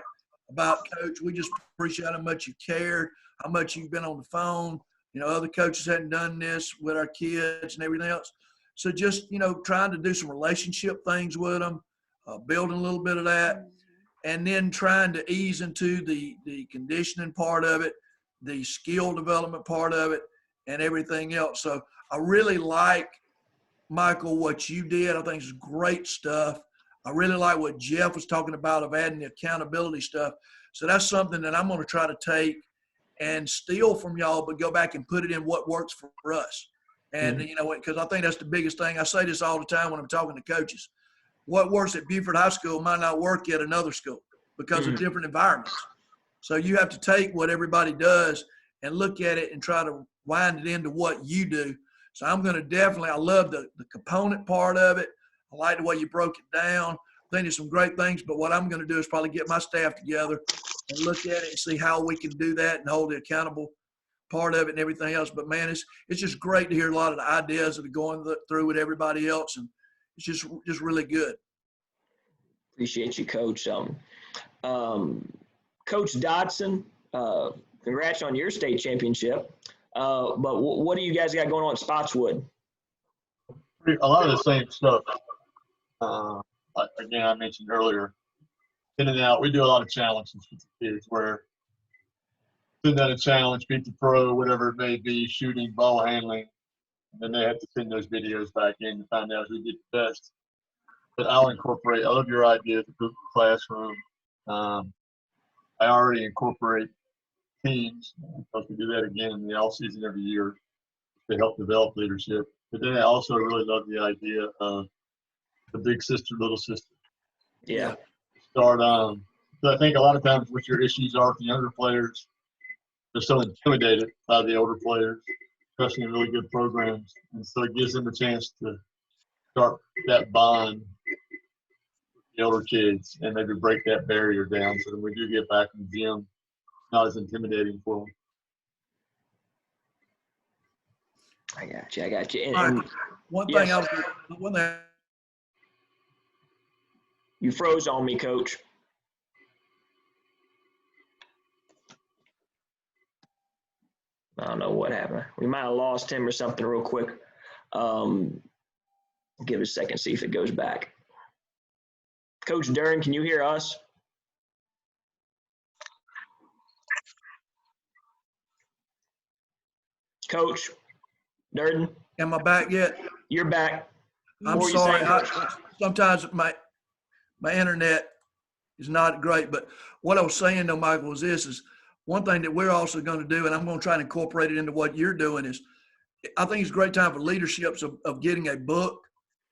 about, Coach, we just appreciate how much you cared, how much you've been on the phone. You know, other coaches hadn't done this with our kids and everything else. So just, trying to do some relationship things with them, building a little bit of that, and then trying to ease into the conditioning part of it, the skill development part of it, and everything else. So I really like, Michael, what you did. I think it's great stuff. I really like what Jeff was talking about of adding the accountability stuff. So that's something that I'm going to try to take and steal from y'all, but go back and put it in what works for us. And, because I think that's the biggest thing. I say this all the time when I'm talking to coaches. What works at Buford High School might not work at another school because of different environments. So you have to take what everybody does and look at it and try to wind it into what you do. So I'm going to definitely, I love the component part of it. I like the way you broke it down. I think there's some great things, but what I'm going to do is probably get my staff together and look at it and see how we can do that and hold the accountable part of it and everything else. But, man, it's just great to hear a lot of the ideas that are going through with everybody else, and it's just really good. Appreciate you, Coach. Coach Dodson, congrats on your state championship. But what do you guys got going on at Spotswood? A lot of the same stuff. Again, I mentioned earlier, in and out, we do a lot of challenges with the kids where send out a challenge, beat the pro, whatever it may be, shooting, ball handling, and then they have to send those videos back in to find out who did the best. But I'll incorporate, I love your idea of the Google Classroom. I already incorporate teams, because we do that again in the off season every year to help develop leadership. But then I also really love the idea of the big sister, little sister. Yeah. Start on. So I think a lot of times what your issues are with the younger players, they're so intimidated by the older players. especially in really good programs. And so it gives them a chance to start that bond with the older kids and maybe break that barrier down so that we do get back in the gym, not as intimidating for them. I got you. I got you. All And right. One yes, thing you froze on me, Coach. I don't know what happened. We might have lost him or something real quick. Give it a second, see if it goes back. Coach Dern, can you hear us? Coach Durden? Am I back yet? You're back. I'm sorry. Sometimes my internet is not great, but what I was saying though, Michael, is one thing that we're also going to do, and I'm going to try and incorporate it into what you're doing, is I think it's a great time for leaderships of getting a book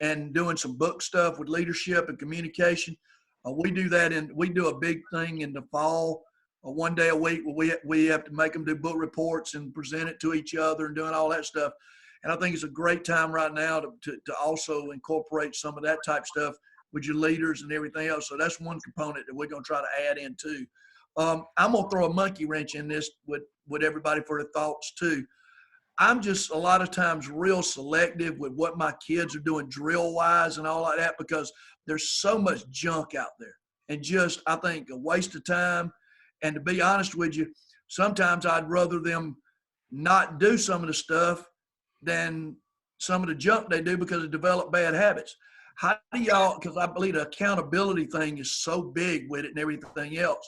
and doing some book stuff with leadership and communication. We do that, and we do a big thing in the fall, one day a week where we have to make them do book reports and present it to each other and doing all that stuff. And I think it's a great time right now to also incorporate some of that type stuff with your leaders and everything else. So that's one component that we're going to try to add in too. I'm going to throw a monkey wrench in this with everybody for their thoughts too. I'm just a lot of times real selective with what my kids are doing drill wise and all like that, because there's so much junk out there and just, I think, a waste of time. And to be honest with you, sometimes I'd rather them not do some of the stuff than some of the junk they do because they develop bad habits. How do y'all, because I believe the accountability thing is so big with it and everything else,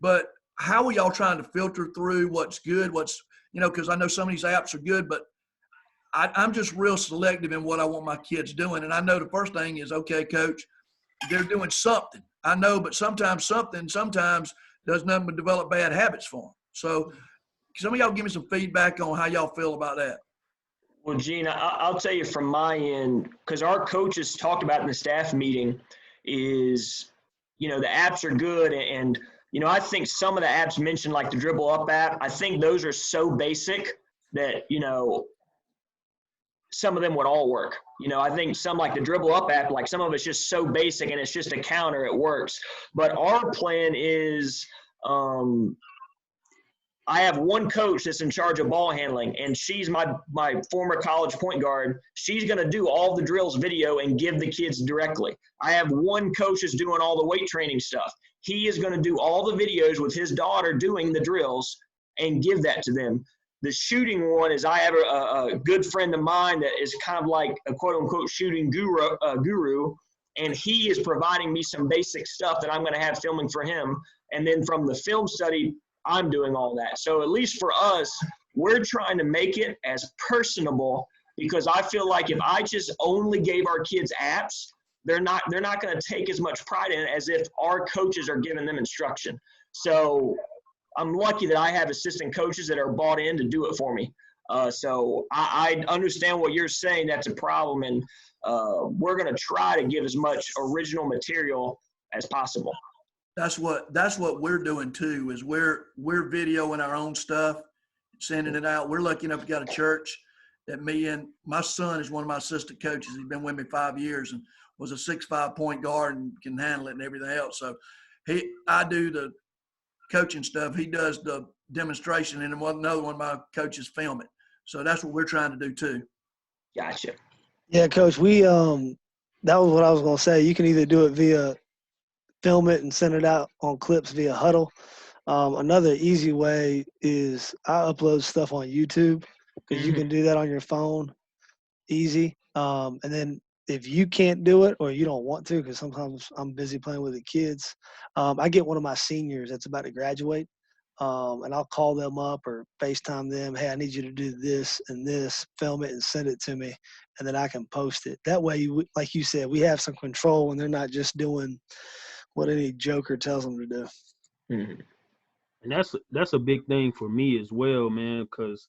but how are y'all trying to filter through what's good, because I know some of these apps are good, but I'm just real selective in what I want my kids doing. And I know the first thing is, okay, coach, they're doing something. I know, but sometimes does nothing but develop bad habits for them. So some of y'all give me some feedback on how y'all feel about that. Well, Gene, I'll tell you from my end, because our coaches talked about in the staff meeting is, the apps are good. And, I think some of the apps mentioned, like the Dribble Up app, I think those are so basic that, some of them would all work. I think some like the Dribble Up app, like some of it's just so basic and it's just a counter, it works. But our plan is, I have one coach that's in charge of ball handling, and she's my former college point guard. She's going to do all the drills video and give the kids directly. I have one coach that's doing all the weight training stuff. He is going to do all the videos with his daughter doing the drills and give that to them. The shooting one is I have a good friend of mine that is kind of like a quote-unquote shooting guru, and he is providing me some basic stuff that I'm going to have filming for him. And then from the film study, I'm doing all that. So at least for us, we're trying to make it as personable, because I feel like if I just only gave our kids apps, they're not going to take as much pride in it as if our coaches are giving them instruction. So I'm lucky that I have assistant coaches that are bought in to do it for me. So I understand what you're saying. That's a problem. And we're going to try to give as much original material as possible. That's what we're doing too, is we're videoing our own stuff, sending it out. We're lucky enough to got a church that me and my son is one of my assistant coaches. He's been with me 5 years and was a 6'5" point guard and can handle it and everything else. So I do the coaching stuff. He does the demonstration, and then another one of my coaches film it. So that's what we're trying to do too. Gotcha. Yeah, Coach, we that was what I was gonna say. You can either do it via film it and send it out on clips via Huddle. Another easy way is I upload stuff on YouTube, because you can do that on your phone easy. And then if you can't do it or you don't want to, because sometimes I'm busy playing with the kids, I get one of my seniors that's about to graduate, and I'll call them up or FaceTime them. Hey, I need you to do this and this, film it and send it to me, and then I can post it. That way, like you said, we have some control when they're not just doing what any joker tells them to do. Mm-hmm. And that's a big thing for me as well, man, because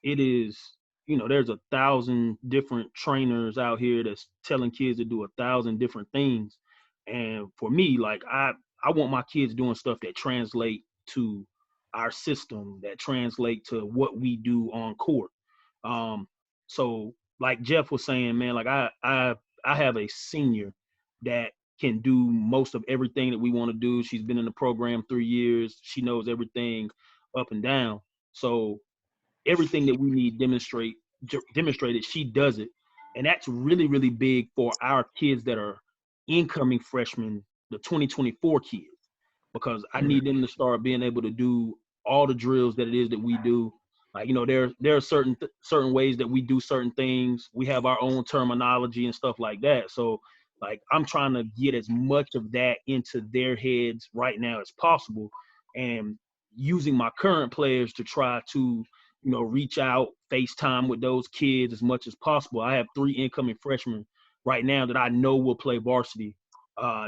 it is, there's 1,000 different trainers out here that's telling kids to do 1,000 different things. And for me, like I want my kids doing stuff that translate to our system, that translate to what we do on court. So like Jeff was saying, man, like I have a senior that can do most of everything that we want to do. She's been in the program 3 years. She knows everything up and down. So everything that we need demonstrated, she does it. And that's really, really big for our kids that are incoming freshmen, the 2024 kids, because I need them to start being able to do all the drills that it is that we do. Like, you know, there are certain ways that we do certain things. We have our own terminology and stuff like that. So like, I'm trying to get as much of that into their heads right now as possible, and using my current players to try to, you know, reach out, FaceTime with those kids as much as possible. I have 3 incoming freshmen right now that I know will play varsity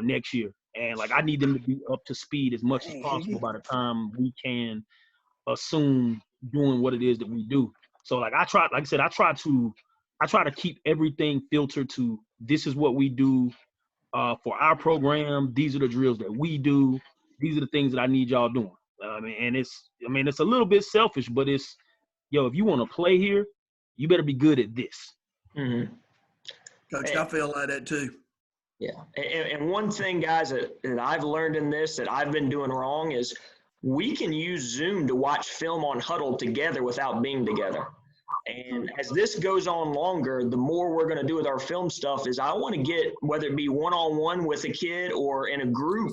next year. And like, I need them to be up to speed as much as possible by the time we can assume doing what it is that we do. So like, I try to keep everything filtered to, this is what we do for our program. These are the drills that we do. These are the things that I need y'all doing. It's a little bit selfish, but it's, yo, if you want to play here, you better be good at this. Mm-hmm. Coach, I feel like that too. Yeah. And one thing, guys, that I've learned in this that I've been doing wrong is we can use Zoom to watch film on Huddle together without being together. And as this goes on longer, the more we're going to do with our film stuff is I want to get, whether it be one-on-one with a kid or in a group,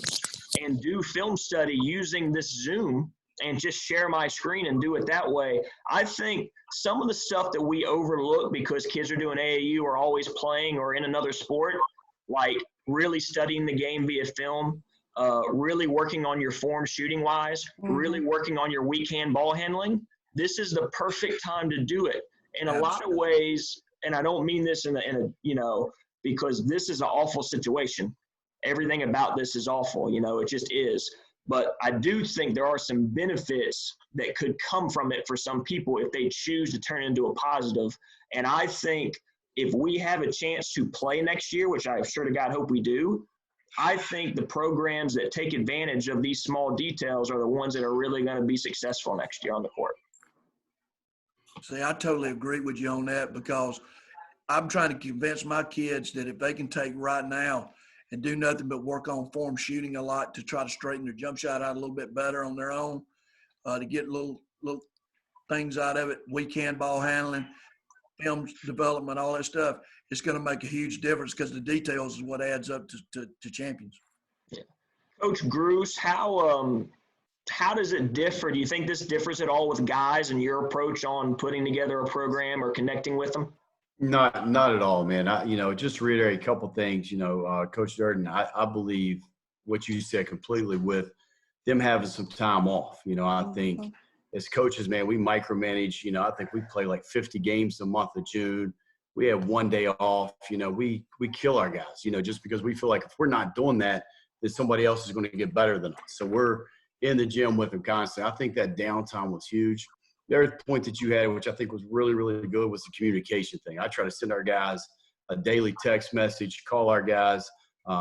and do film study using this Zoom and just share my screen and do it that way. I think some of the stuff that we overlook because kids are doing AAU or always playing or in another sport, like really studying the game via film, really working on your form shooting wise, really working on your weak hand ball handling. This is the perfect time to do it. In a lot of ways, and I don't mean this in a you know, because this is an awful situation. Everything about this is awful, you know, it just is. But I do think there are some benefits that could come from it for some people if they choose to turn it into a positive. And I think if we have a chance to play next year, which I sure to God hope we do, I think the programs that take advantage of these small details are the ones that are really going to be successful next year on the court. See, I totally agree with you on that, because I'm trying to convince my kids that if they can take right now and do nothing but work on form shooting a lot to try to straighten their jump shot out a little bit better on their own, to get little things out of it, weak hand ball handling, film development, all that stuff, it's going to make a huge difference, because the details is what adds up to champions. Yeah. Coach Gruce, how does it differ? Do you think this differs at all with guys and your approach on putting together a program or connecting with them? Not at all, man. Just to reiterate a couple things, Coach Durden, I believe what you said completely with them having some time off. I think as coaches, man, we micromanage. I think we play like 50 games the month of June. We have 1 day off. We kill our guys, just because we feel like if we're not doing that, then somebody else is going to get better than us. So we're in the gym with them constantly. I think that downtime was huge. The other point that you had, which I think was really, really good, was the communication thing. I try to send our guys a daily text message, call our guys,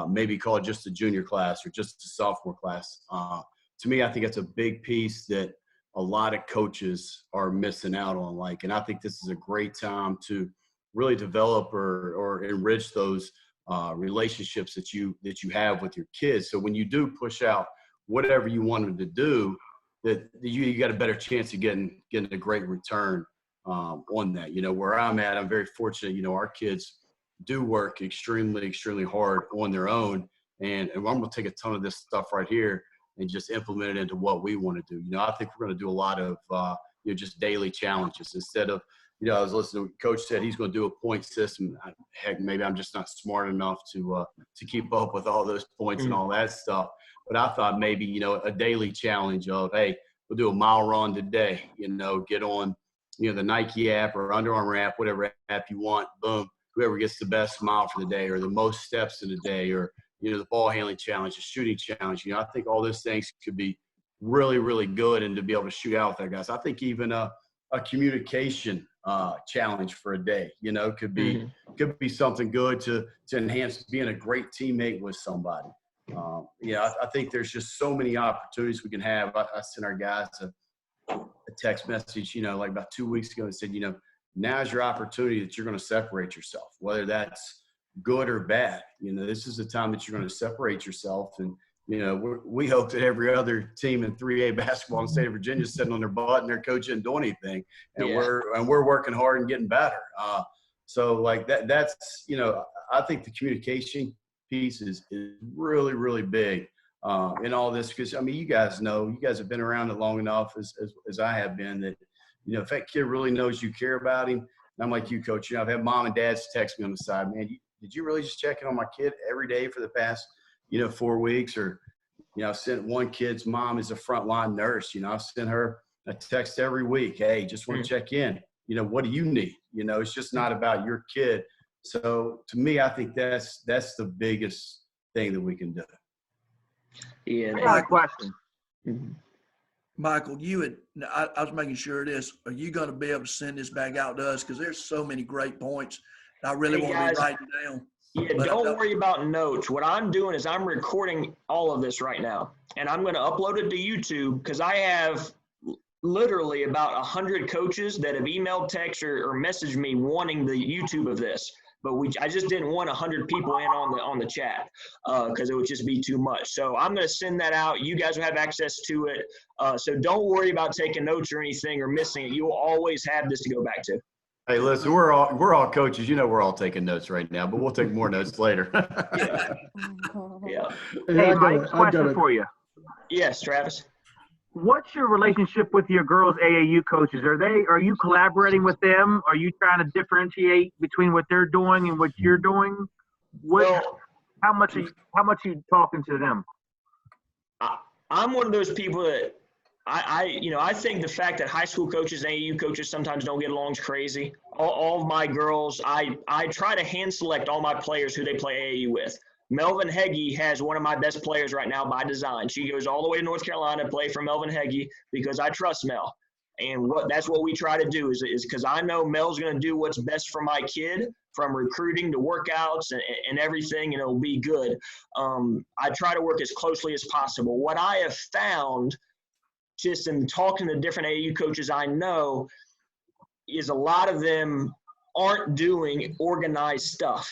maybe call just the junior class or just the sophomore class. To me, I think that's a big piece that a lot of coaches are missing out on. And I think this is a great time to really develop or enrich those relationships that you have with your kids. So when you do push out whatever you want them to do, that you got a better chance of getting a great return on that. Where I'm at, I'm very fortunate. Our kids do work extremely, extremely hard on their own. And I'm going to take a ton of this stuff right here and just implement it into what we want to do. I think we're going to do a lot of, just daily challenges instead of, I was listening to Coach said he's going to do a point system. Heck, maybe I'm just not smart enough to keep up with all those points and all that stuff. But I thought maybe, a daily challenge of, hey, we'll do a mile run today, get on, the Nike app or Under Armour app, whatever app you want, boom, whoever gets the best mile for the day or the most steps in the day or, the ball handling challenge, the shooting challenge. I think all those things could be really, really good, and to be able to shoot out with that, guys. I think even a communication challenge for a day, could be something good to enhance being a great teammate with somebody. I think there's just so many opportunities we can have. I sent our guys a text message, like about 2 weeks ago and said, now's your opportunity that you're going to separate yourself, whether that's good or bad. This is the time that you're going to separate yourself. And, we hope that every other team in 3A basketball in the state of Virginia is sitting on their butt and their coach isn't doing anything. And we're working hard and getting better. So like that's, I think the communication piece is really, really big in all this. Because, you guys have been around it long enough as I have been, that, if that kid really knows you care about him. And I'm like you, Coach, I've had mom and dads text me on the side, man, did you really just check in on my kid every day for the past, 4 weeks? Or, I sent one kid's mom is a frontline nurse. I sent her a text every week. Hey, just want to check in. What do you need? It's just not about your kid. So to me, I think that's the biggest thing that we can do. Yeah. I got a question. Michael, I was making sure of this. Are you going to be able to send this back out to us? Because there's so many great points. I really want to be writing down. Yeah, don't worry about notes. What I'm doing is I'm recording all of this right now, and I'm going to upload it to YouTube because I have literally about 100 coaches that have emailed, text, or messaged me wanting the YouTube of this. But I just didn't want 100 people in on the chat because it would just be too much. So I'm going to send that out. You guys will have access to it. So don't worry about taking notes or anything or missing it. You will always have this to go back to. Hey, listen, we're all coaches. We're all taking notes right now, but we'll take more notes later. Yeah. Hey, Mike, question for you. Yes, Travis. What's your relationship with your girls' AAU coaches? Are you collaborating with them? Are you trying to differentiate between what they're doing and what you're doing? How much are you talking to them? I'm one of those people that I think the fact that high school coaches and AAU coaches sometimes don't get along is crazy. All of my girls, I try to hand select all my players who they play AAU with. Melvin Heggie has one of my best players right now by design. She goes all the way to North Carolina to play for Melvin Heggie because I trust Mel. And that's what we try to do is because I know Mel's going to do what's best for my kid, from recruiting to workouts and everything, and it'll be good. I try to work as closely as possible. What I have found just in talking to different AAU coaches I know is a lot of them aren't doing organized stuff.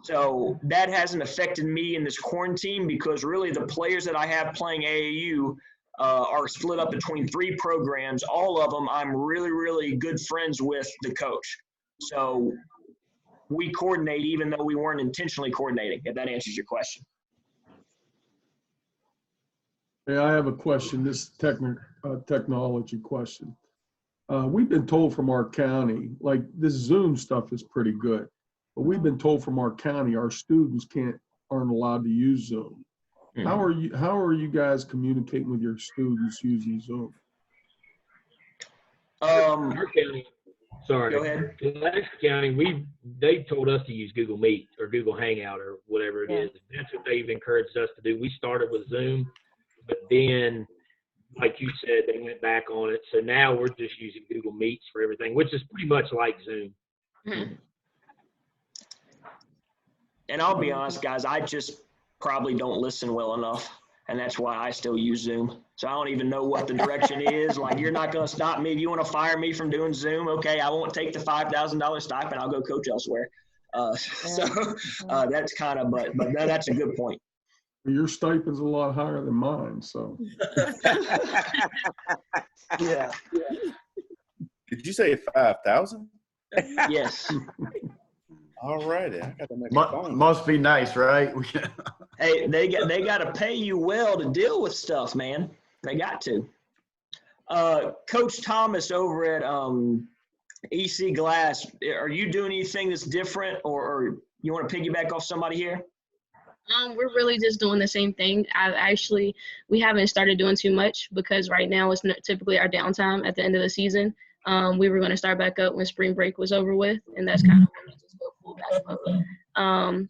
So that hasn't affected me in this quarantine because really the players that I have playing AAU are split up between 3 programs. All of them I'm really, really good friends with the coach. So we coordinate even though we weren't intentionally coordinating, if that answers your question. Hey, I have a question. This technology question. We've been told from our county, like this Zoom stuff is pretty good. But we've been told from our county, our students aren't allowed to use Zoom. Mm-hmm. How are you guys communicating with your students using Zoom? Our county, sorry. Go ahead. In Lake County, they told us to use Google Meet or Google Hangout or whatever it is. That's what they've encouraged us to do. We started with Zoom, but then, like you said, they went back on it. So now we're just using Google Meets for everything, which is pretty much like Zoom. Mm-hmm. And I'll be honest, guys, I just probably don't listen well enough, and that's why I still use Zoom. So I don't even know what the direction is. Like, you're not going to stop me. If you want to fire me from doing Zoom, okay, I won't take the $5,000 stipend. I'll go coach elsewhere. That's kind of, but that's a good point. Your stipend's a lot higher than mine, so. Yeah. Did you say 5,000? Yes. All righty. Must be nice, right? Hey, they got to pay you well to deal with stuff, man. They got to. Coach Thomas over at EC Glass, are you doing anything that's different, or you want to piggyback off somebody here? We're really just doing the same thing. We haven't started doing too much because right now it's typically our downtime at the end of the season. We were going to start back up when spring break was over with, and that's kind of when we just go full back up.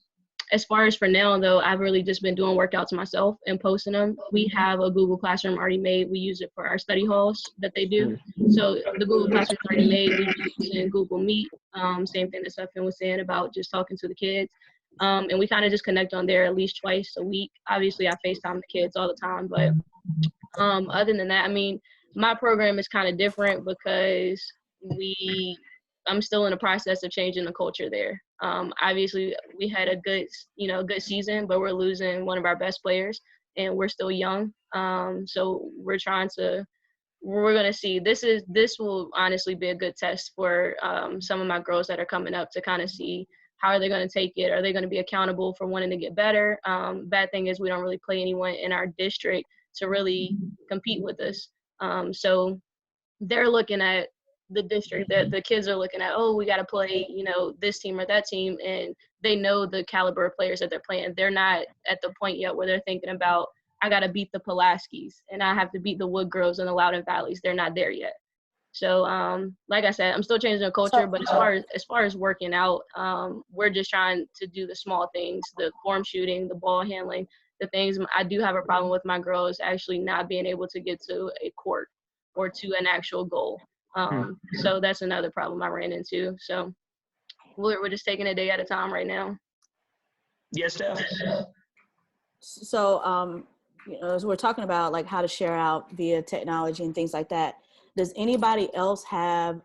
As far as for now, though, I've really just been doing workouts myself and posting them. We have a Google Classroom already made. We use it for our study halls that they do. So the Google Classroom is already made. We use it in Google Meet. Same thing that Stephen was saying about just talking to the kids. And we kind of just connect on there at least twice a week. Obviously, I FaceTime the kids all the time. But other than that, I mean, my program is kind of different because we I'm still in the process of changing the culture there. Obviously, we had a good season, but we're losing one of our best players, and we're still young. So we're going to see. This will honestly be a good test for some of my girls that are coming up to kind of see how are they going to take it. Are they going to be accountable for wanting to get better? Bad thing is we don't really play anyone in our district to really compete with us. So they're looking at the district that the kids are looking at, oh, we got to play, this team or that team. And they know the caliber of players that they're playing. They're not at the point yet where they're thinking about, I got to beat the Pulaskis and I have to beat the Wood Groves and the Loudoun Valleys. They're not there yet. So, like I said, I'm still changing the culture, but as far as working out, we're just trying to do the small things, the form shooting, the ball handling, the things. I do have a problem with my girls actually not being able to get to a court or to an actual goal. So that's another problem I ran into. So we're just taking a day at a time right now. Yes, Steph. So, as we're talking about like how to share out via technology and things like that, does anybody else have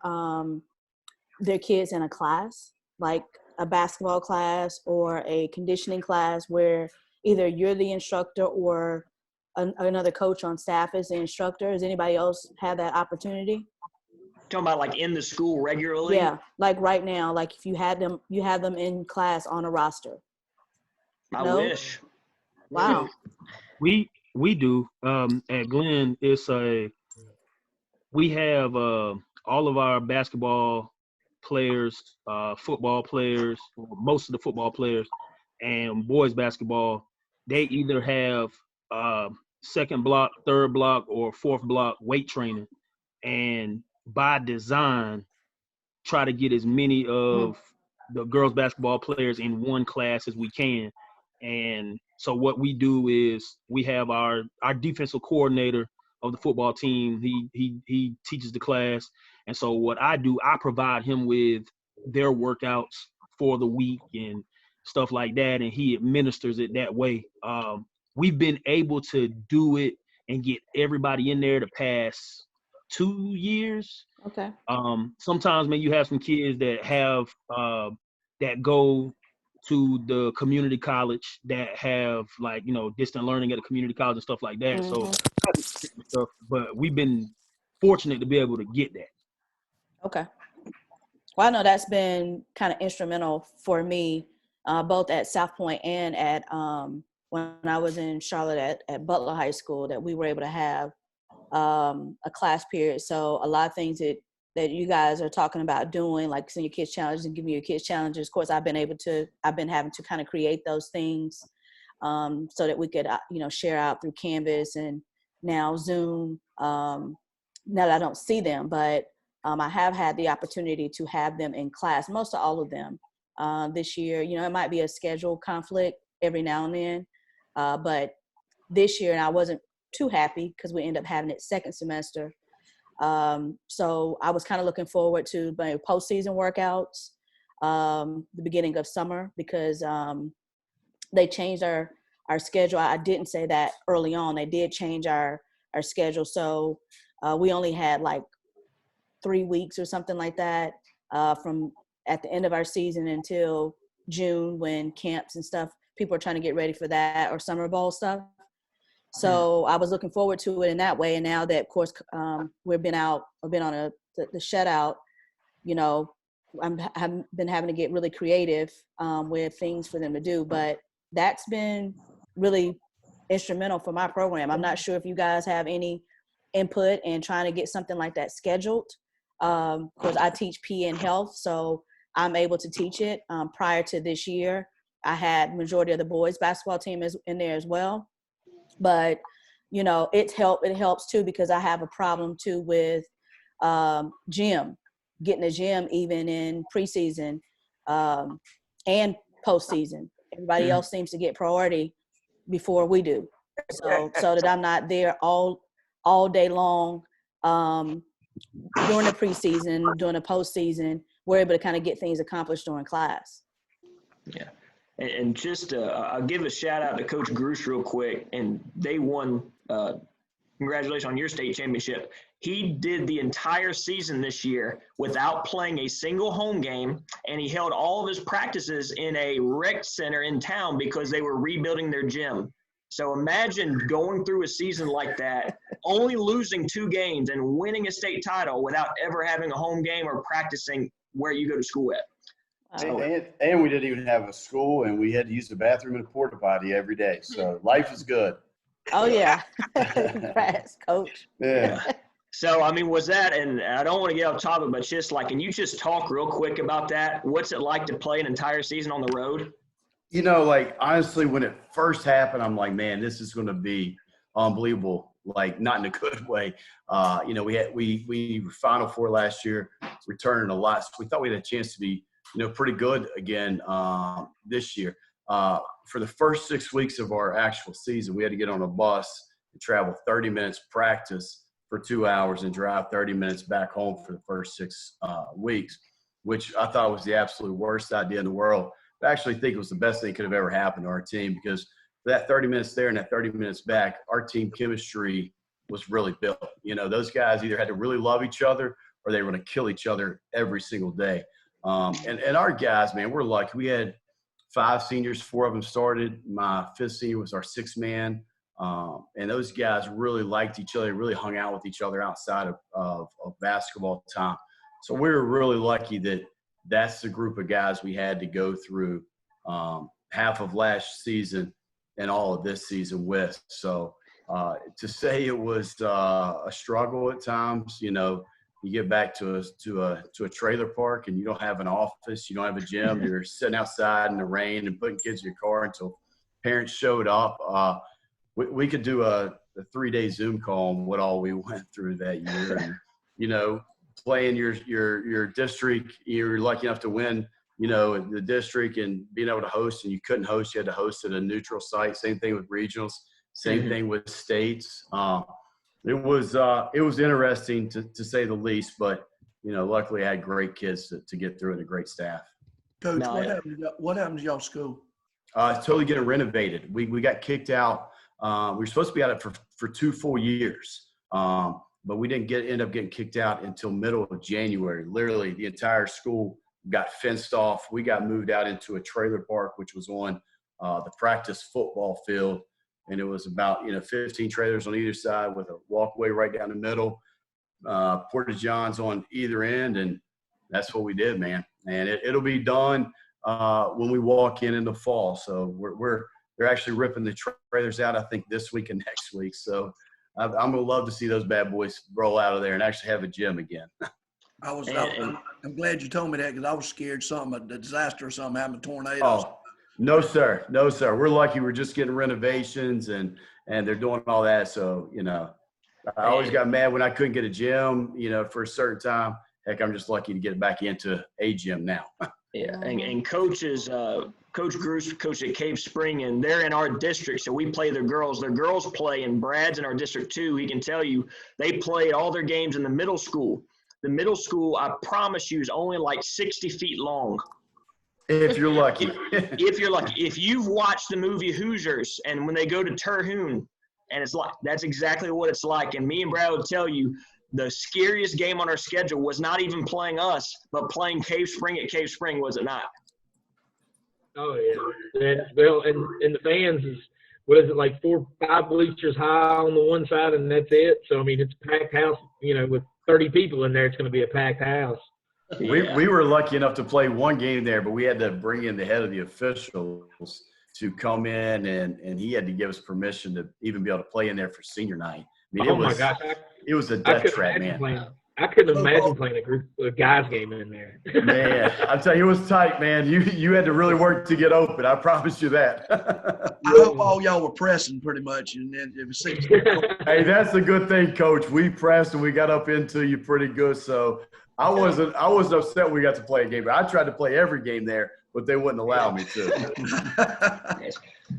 their kids in a class, like a basketball class or a conditioning class where either you're the instructor or another coach on staff is the instructor? Does anybody else have that opportunity? Talking about like in the school regularly? Yeah, like right now, like if you have them in class on a roster. I wish. Wow. We do. At Glenn, we have all of our basketball players, football players, most of the football players, and boys basketball. They either have second block, third block, or fourth block weight training, and by design, try to get as many of the girls basketball players in one class as we can. And so what we do is we have our defensive coordinator of the football team. He teaches the class. And so what I do, I provide him with their workouts for the week and stuff like that. And he administers it that way. We've been able to do it and get everybody in there to pass 2 years. Okay. Sometimes, man, you have some kids that have that go to the community college that have like, distant learning at a community college and stuff like that. So, but we've been fortunate to be able to get that. Okay. Well, I know that's been kind of instrumental for me, both at South Point and at when I was in Charlotte at Butler High School, that we were able to have a class period. So a lot of things that you guys are talking about doing, like senior kids challenges and giving your kids challenges. Of course, I've been having to kind of create those things so that we could, share out through Canvas and now Zoom. Now that I don't see them, but I have had the opportunity to have them in class, most of all of them this year. It might be a schedule conflict every now and then, but this year, and I wasn't too happy because we ended up having it second semester. So I was kind of looking forward to my postseason workouts, the beginning of summer, because they changed our schedule. I didn't say that early on. They did change our schedule. So we only had like 3 weeks or something like that from at the end of our season until June, when camps and stuff, people are trying to get ready for that, or summer ball stuff. So I was looking forward to it in that way. And now that, of course, we've been on the shutout, I've been having to get really creative with things for them to do. But that's been really instrumental for my program. I'm not sure if you guys have any input in trying to get something like that scheduled. Because I teach PE and health, so I'm able to teach it. Prior to this year, I had majority of the boys basketball team is in there as well. But, it helps too, because I have a problem too with getting a gym even in preseason and postseason. Everybody else seems to get priority before we do. So that I'm not there all day long during the preseason, during the postseason, we're able to kind of get things accomplished during class. Yeah. And just I'll give a shout out to Coach Grush real quick. And they won congratulations on your state championship. He did the entire season this year without playing a single home game, and he held all of his practices in a rec center in town because they were rebuilding their gym. So imagine going through a season like that, only losing 2 games and winning a state title without ever having a home game or practicing where you go to school at. So, and we didn't even have a school, and we had to use the bathroom and a porta potty every day. So life is good. Oh yeah, congrats, coach. Yeah. So, I mean, was that, and I don't want to get off topic, but just like, can you just talk real quick about that? What's it like to play an entire season on the road? You know, like, honestly, when it first happened, I'm like, man, this is going to be unbelievable. Like, not in a good way. You know, we were Final Four last year, returning a lot. So we thought we had a chance to be, you know, pretty good again this year. For the first 6 weeks of our actual season, we had to get on a bus and travel 30 minutes practice for 2 hours and drive 30 minutes back home for the first 6 weeks, which I thought was the absolute worst idea in the world. I actually think it was the best thing that could have ever happened to our team, because for that 30 minutes there and that 30 minutes back, our team chemistry was really built. You know, those guys either had to really love each other or they were going to kill each other every single day. And our guys, man, we're lucky. We had 5 seniors, 4 of them started. My 5th senior was our 6th man. And those guys really liked each other, really hung out with each other outside of basketball time. So we were really lucky that that's the group of guys we had to go through half of last season and all of this season with. So to say it was a struggle at times, you know, you get back to a trailer park and you don't have an office, you don't have a gym, you're sitting outside in the rain and putting kids in your car until parents showed up. We could do a 3-day Zoom call on what all we went through that year. And, you know, playing your district, you're lucky enough to win, you know, the district and being able to host, and you couldn't host, you had to host at a neutral site. Same thing with regionals, same thing with states. It was interesting to say the least, but, you know, luckily I had great kids to get through it and a great staff. Coach, what happened to y'all's school? It's totally getting renovated. We got kicked out. We were supposed to be out for 2 full years, but we didn't end up getting kicked out until middle of January. Literally, the entire school got fenced off. We got moved out into a trailer park, which was on the practice football field, and it was about 15 trailers on either side with a walkway right down the middle, porta johns on either end, and that's what we did, man. And it'll be done when we walk in the fall. So they're actually ripping the trailers out, I think, this week and next week. So I'm going to love to see those bad boys roll out of there and actually have a gym again. I'm glad you told me that, because I was scared a disaster or something happened, tornadoes. Oh, no, sir. No, sir. We're lucky we're just getting renovations and they're doing all that. So, you know, I always got mad when I couldn't get a gym, you know, for a certain time. Heck, I'm just lucky to get back into a gym now. Yeah, and coaches, Coach Gruce coached at Cave Spring, and they're in our district, so we play their girls. Their girls play, and Brad's in our district too. He can tell you they played all their games in the middle school. The middle school, I promise you, is only like 60 feet long. If you're lucky. If you're lucky. If you've watched the movie Hoosiers, and when they go to Terhune, and it's like, that's exactly what it's like. And me and Brad will tell you, the scariest game on our schedule was not even playing us, but playing Cave Spring at Cave Spring, was it not? Oh, yeah. And the fans is, what is it, like 4 or 5 bleachers high on the one side, and that's it. So, I mean, it's a packed house, you know, with 30 people in there, it's going to be a packed house. Yeah. We were lucky enough to play one game there, but we had to bring in the head of the officials to come in, and he had to give us permission to even be able to play in there for senior night. I mean, my gosh. It was a death trap, man. I couldn't imagine playing a guys game in there. Man, I'll tell you, it was tight, man. You had to really work to get open. I promise you that. I hope all y'all were pressing pretty much, and then it was 6. Hey, that's a good thing, Coach. We pressed and we got up into you pretty good. So I wasn't upset we got to play a game. I tried to play every game there, but they wouldn't allow me to.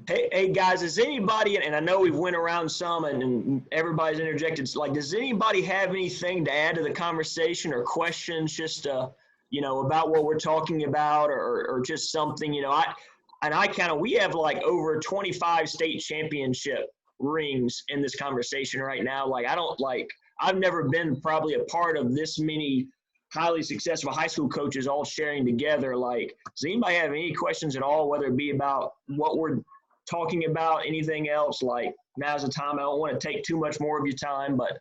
Hey guys, does anybody, and I know we've went around some and everybody's interjected, like, does anybody have anything to add to the conversation or questions just, you know, about what we're talking about, or just something, you know, we have like over 25 state championship rings in this conversation right now. Like, I've never been probably a part of this many highly successful high school coaches all sharing together. Like, does anybody have any questions at all, whether it be about what we're talking about, anything else? Like, now's the time. I don't want to take too much more of your time, but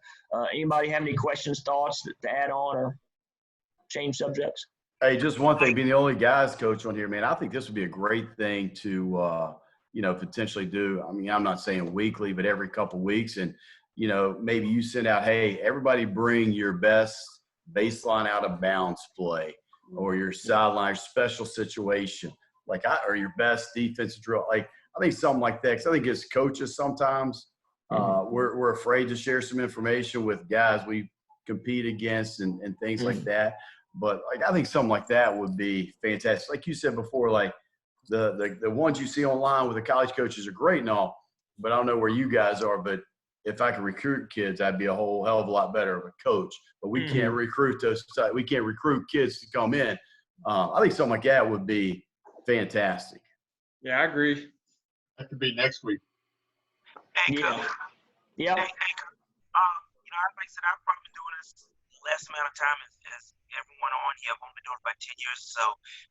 anybody have any questions, thoughts to add on or change subjects? Hey, just one thing, being the only guys coach on here, man, I think this would be a great thing to, potentially do. I mean, I'm not saying weekly, but every couple weeks. And, maybe you send out, hey, everybody bring your best baseline out of bounds play or your sideline special situation, or your best defensive drill. Like, I think something like that. Because I think as coaches sometimes we're afraid to share some information with guys we compete against and things like that. But I think something like that would be fantastic. Like you said before, like the ones you see online with the college coaches are great and all, but I don't know where you guys are. But if I could recruit kids, I'd be a whole hell of a lot better of a coach. But we can't recruit those. We can't recruit kids to come in. I think something like that would be fantastic. Yeah, I agree. That could be next week. Yeah. Like I said, I've probably been doing this less amount of time as everyone on here. I've only been doing it about 10 years or so.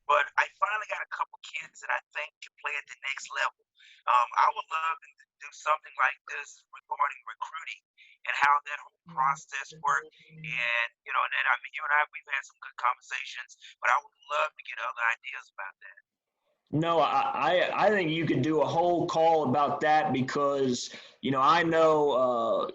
But I finally got a couple kids that I think can play at the next level. I would love to do something like this regarding recruiting and how that whole process works. And, you and I, we've had some good conversations, but I would love to get other ideas about that. No, I think you could do a whole call about that because, I know,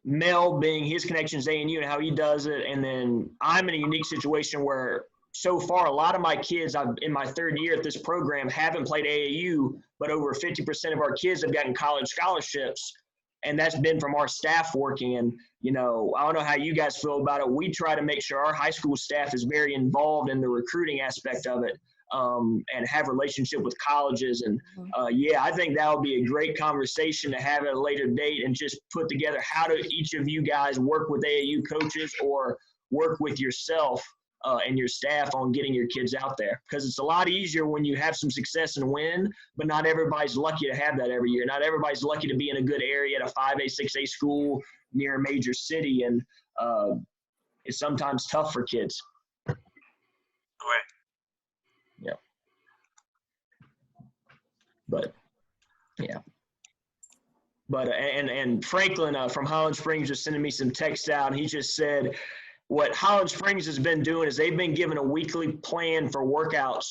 Mel being his connections to A&U and how he does it. And then I'm in a unique situation where so far a lot of my kids in my third year at this program haven't played AAU, but over 50% of our kids have gotten college scholarships. And that's been from our staff working. And, I don't know how you guys feel about it. We try to make sure our high school staff is very involved in the recruiting aspect of it. And have relationship with colleges. And I think that would be a great conversation to have at a later date and just put together how do each of you guys work with AAU coaches or work with yourself and your staff on getting your kids out there. Because it's a lot easier when you have some success and win, but not everybody's lucky to have that every year. Not everybody's lucky to be in a good area at a 5A, 6A school near a major city. And it's sometimes tough for kids. Correct. Yeah. But and Franklin from Holland Springs just sending me some text out, and he just said what Holland Springs has been doing is they've been given a weekly plan for workouts,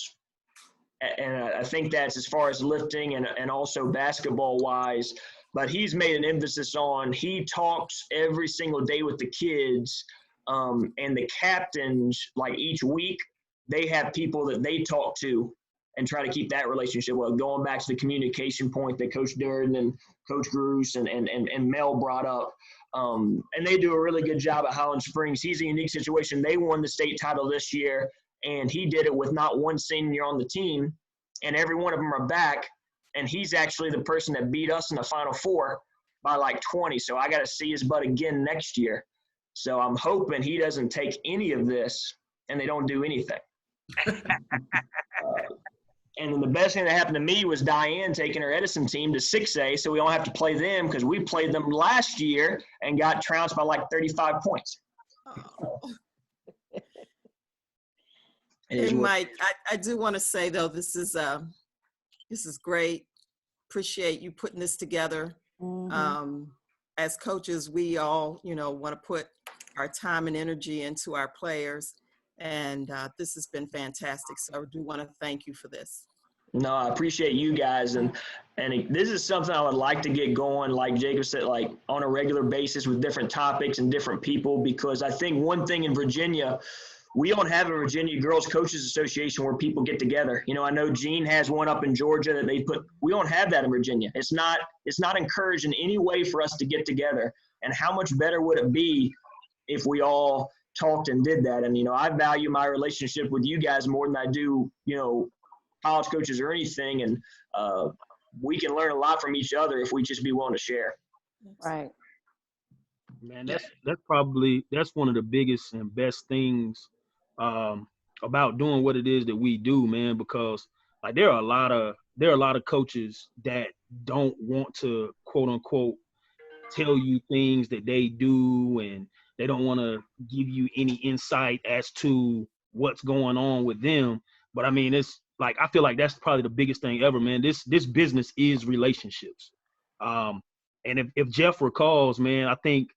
and I think that's as far as lifting and also basketball wise. But he's made an emphasis on he talks every single day with the kids, and the captains, like each week, they have people that they talk to and try to keep that relationship well. Going back to the communication point that Coach Durden and Coach Gruce and Mel brought up. And they do a really good job at Holland Springs. He's a unique situation. They won the state title this year, and he did it with not one senior on the team, and every one of them are back. And he's actually the person that beat us in the Final Four by like 20. So I got to see his butt again next year. So I'm hoping he doesn't take any of this and they don't do anything. And then the best thing that happened to me was Diane taking her Edison team to 6A, so we don't have to play them because we played them last year and got trounced by like 35 points. Hey, Mike, I do want to say though, this is great. Appreciate you putting this together. As coaches, we all, want to put our time and energy into our players. And this has been fantastic. So I do want to thank you for this. No, I appreciate you guys. And this is something I would like to get going, like Jacob said, like on a regular basis with different topics and different people, because I think one thing in Virginia, we don't have a Virginia Girls Coaches Association where people get together. I know Gene has one up in Georgia that they put. We don't have that in Virginia. It's not encouraged in any way for us to get together. And how much better would it be if we all talked and did that? And, I value my relationship with you guys more than I do, college coaches or anything. And we can learn a lot from each other if we just be willing to share. Right. Man, that's one of the biggest and best things about doing what it is that we do, man, because like there are a lot of coaches that don't want to quote unquote tell you things that they do, and they don't want to give you any insight as to what's going on with them. But I mean, it's like, I feel like that's probably the biggest thing ever, man. This business is relationships. And if Jeff recalls, man, I think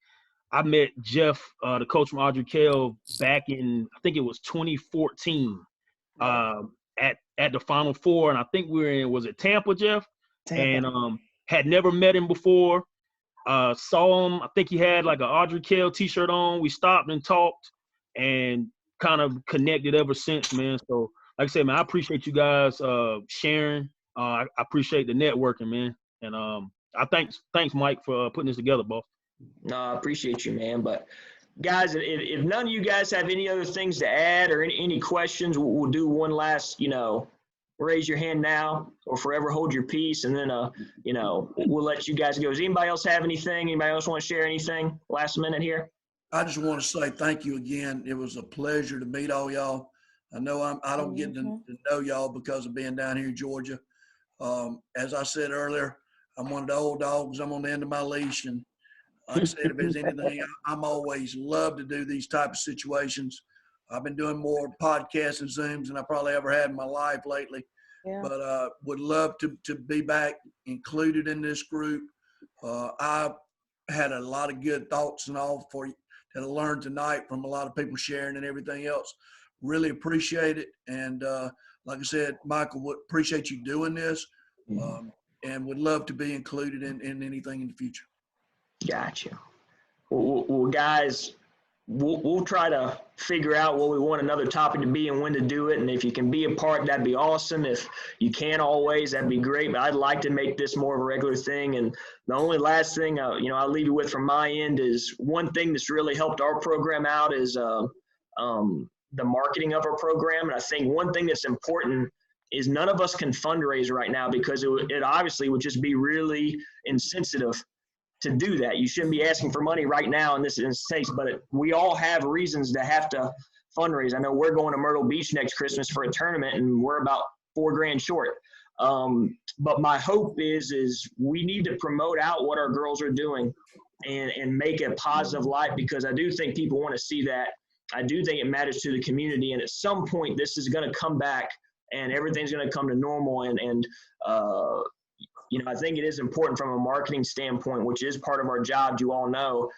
I met Jeff, the coach from Audrey Kell, back in, I think it was 2014, at the Final Four. And I think we were in, was it Tampa, Jeff? Tampa. And had never met him before. Saw him, I think he had like an Audrey Kell t-shirt on. We stopped and talked and kind of connected ever since, man. So like I said, man, I appreciate you guys sharing. I appreciate the networking, man. And I thanks Mike for putting this together, boss. No, I appreciate you, man. But guys, if none of you guys have any other things to add or any questions, we'll do one last, raise your hand now or forever hold your peace, and then we'll let you guys go. Does anybody else have anything? Anybody else want to share anything last minute here? I just want to say thank you again. It was a pleasure to meet all y'all. I know I don't get to know y'all because of being down here in Georgia. As I said earlier, I'm one of the old dogs. I'm on the end of my leash, and like I said, if there's anything, I'm always love to do these type of situations. I've been doing more podcasts and Zooms than I probably ever had in my life lately. Yeah. But would love to be back included in this group. I had a lot of good thoughts and all for you that I learned tonight from a lot of people sharing and everything else. Really appreciate it. And like I said, Michael, would appreciate you doing this, and would love to be included in anything in the future. Gotcha. Well, guys, we'll try to figure out what we want another topic to be and when to do it. And if you can be a part, that'd be awesome. If you can't always, that'd be great. But I'd like to make this more of a regular thing. And the only last thing, I'll leave you with from my end is one thing that's really helped our program out is the marketing of our program. And I think one thing that's important is none of us can fundraise right now because it obviously would just be really insensitive to do that. You shouldn't be asking for money right now in this case, but we all have reasons to have to fundraise. I know we're going to Myrtle Beach next Christmas for a tournament, and we're about $4,000 short. But my hope is we need to promote out what our girls are doing and make a positive light, because I do think people want to see that. I do think it matters to the community, and at some point this is going to come back and everything's going to come to normal. And I think it is important from a marketing standpoint, which is part of our job. You all know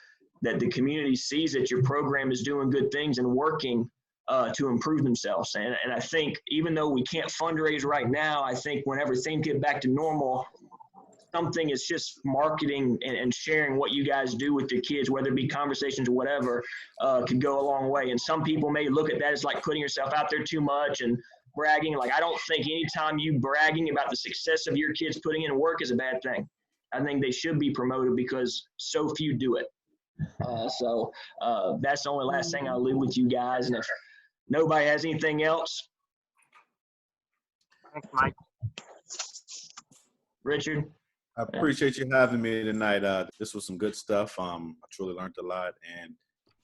that the community sees that your program is doing good things and working to improve themselves. And I think even though we can't fundraise right now, I think whenever things get back to normal, something is just marketing and sharing what you guys do with your kids, whether it be conversations or whatever, could go a long way. And some people may look at that as like putting yourself out there too much and bragging. Like, I don't think anytime you bragging about the success of your kids putting in work is a bad thing. I think they should be promoted because so few do it. So that's the only last thing I'll leave with you guys. And if nobody has anything else. Thanks, Mike. Richard? I appreciate you having me tonight. This was some good stuff. I truly learned a lot, and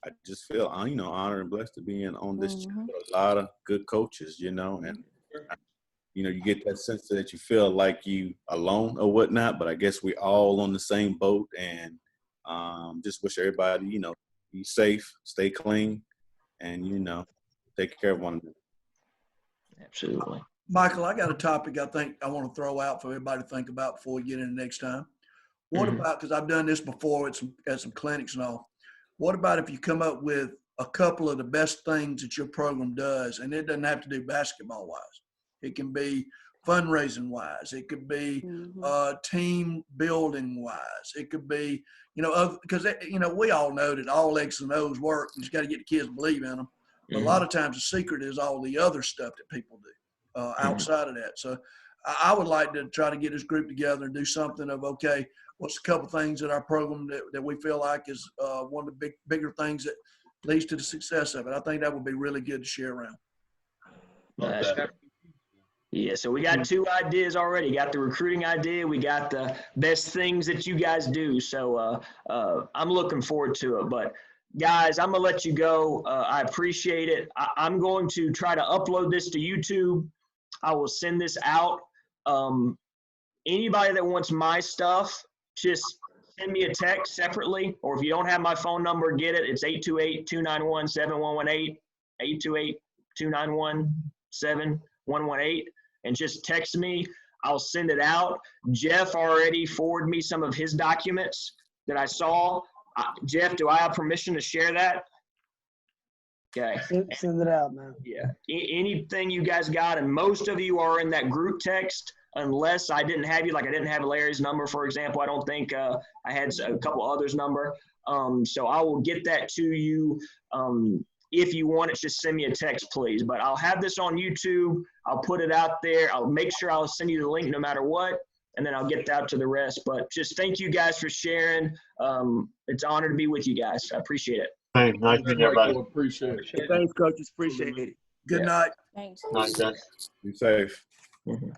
I just feel, honored and blessed to be on this channel with a lot of good coaches, and, you get that sense that you feel like you alone or whatnot, but I guess we all on the same boat, and just wish everybody, be safe, stay clean, and, take care of one another. Absolutely. Michael, I got a topic I think I want to throw out for everybody to think about before we get in the next time. What about, because I've done this before at some clinics and all, what about if you come up with a couple of the best things that your program does, and it doesn't have to do basketball-wise. It can be fundraising-wise. It could be team building-wise. It could be, because, we all know that all X's and O's work. You just got to get the kids to believe in them. But a lot of times the secret is all the other stuff that people do outside of that. So I would like to try to get this group together and do something of, okay, what's a couple things in our program that we feel like is one of the bigger things that leads to the success of it. I think that would be really good to share around. Yeah, so we got 2 ideas already. Got the recruiting idea. We got the best things that you guys do. So I'm looking forward to it. But, guys, I'm going to let you go. I appreciate it. I'm going to try to upload this to YouTube. I will send this out anybody that wants my stuff, just send me a text separately, or if you don't have my phone number, get it. It's 828-291-7118, 828-291-7118, and just text me. I'll send it out. Jeff already forwarded me some of his documents that I saw. Jeff, do I have permission to share that? Okay. Send it out, man. Yeah. Anything you guys got, and most of you are in that group text, unless I didn't have you, like I didn't have Larry's number, for example. I don't think I had a couple others' number. So I will get that to you. If you want it, just send me a text, please. But I'll have this on YouTube. I'll put it out there. I'll make sure I'll send you the link no matter what, and then I'll get that to the rest. But just thank you guys for sharing. It's an honor to be with you guys. I appreciate it. Thanks. Nice meeting everybody. Appreciate it. Thanks, coaches. Appreciate it. Good night. Thanks. Nice, guys. Be safe. Mm-hmm.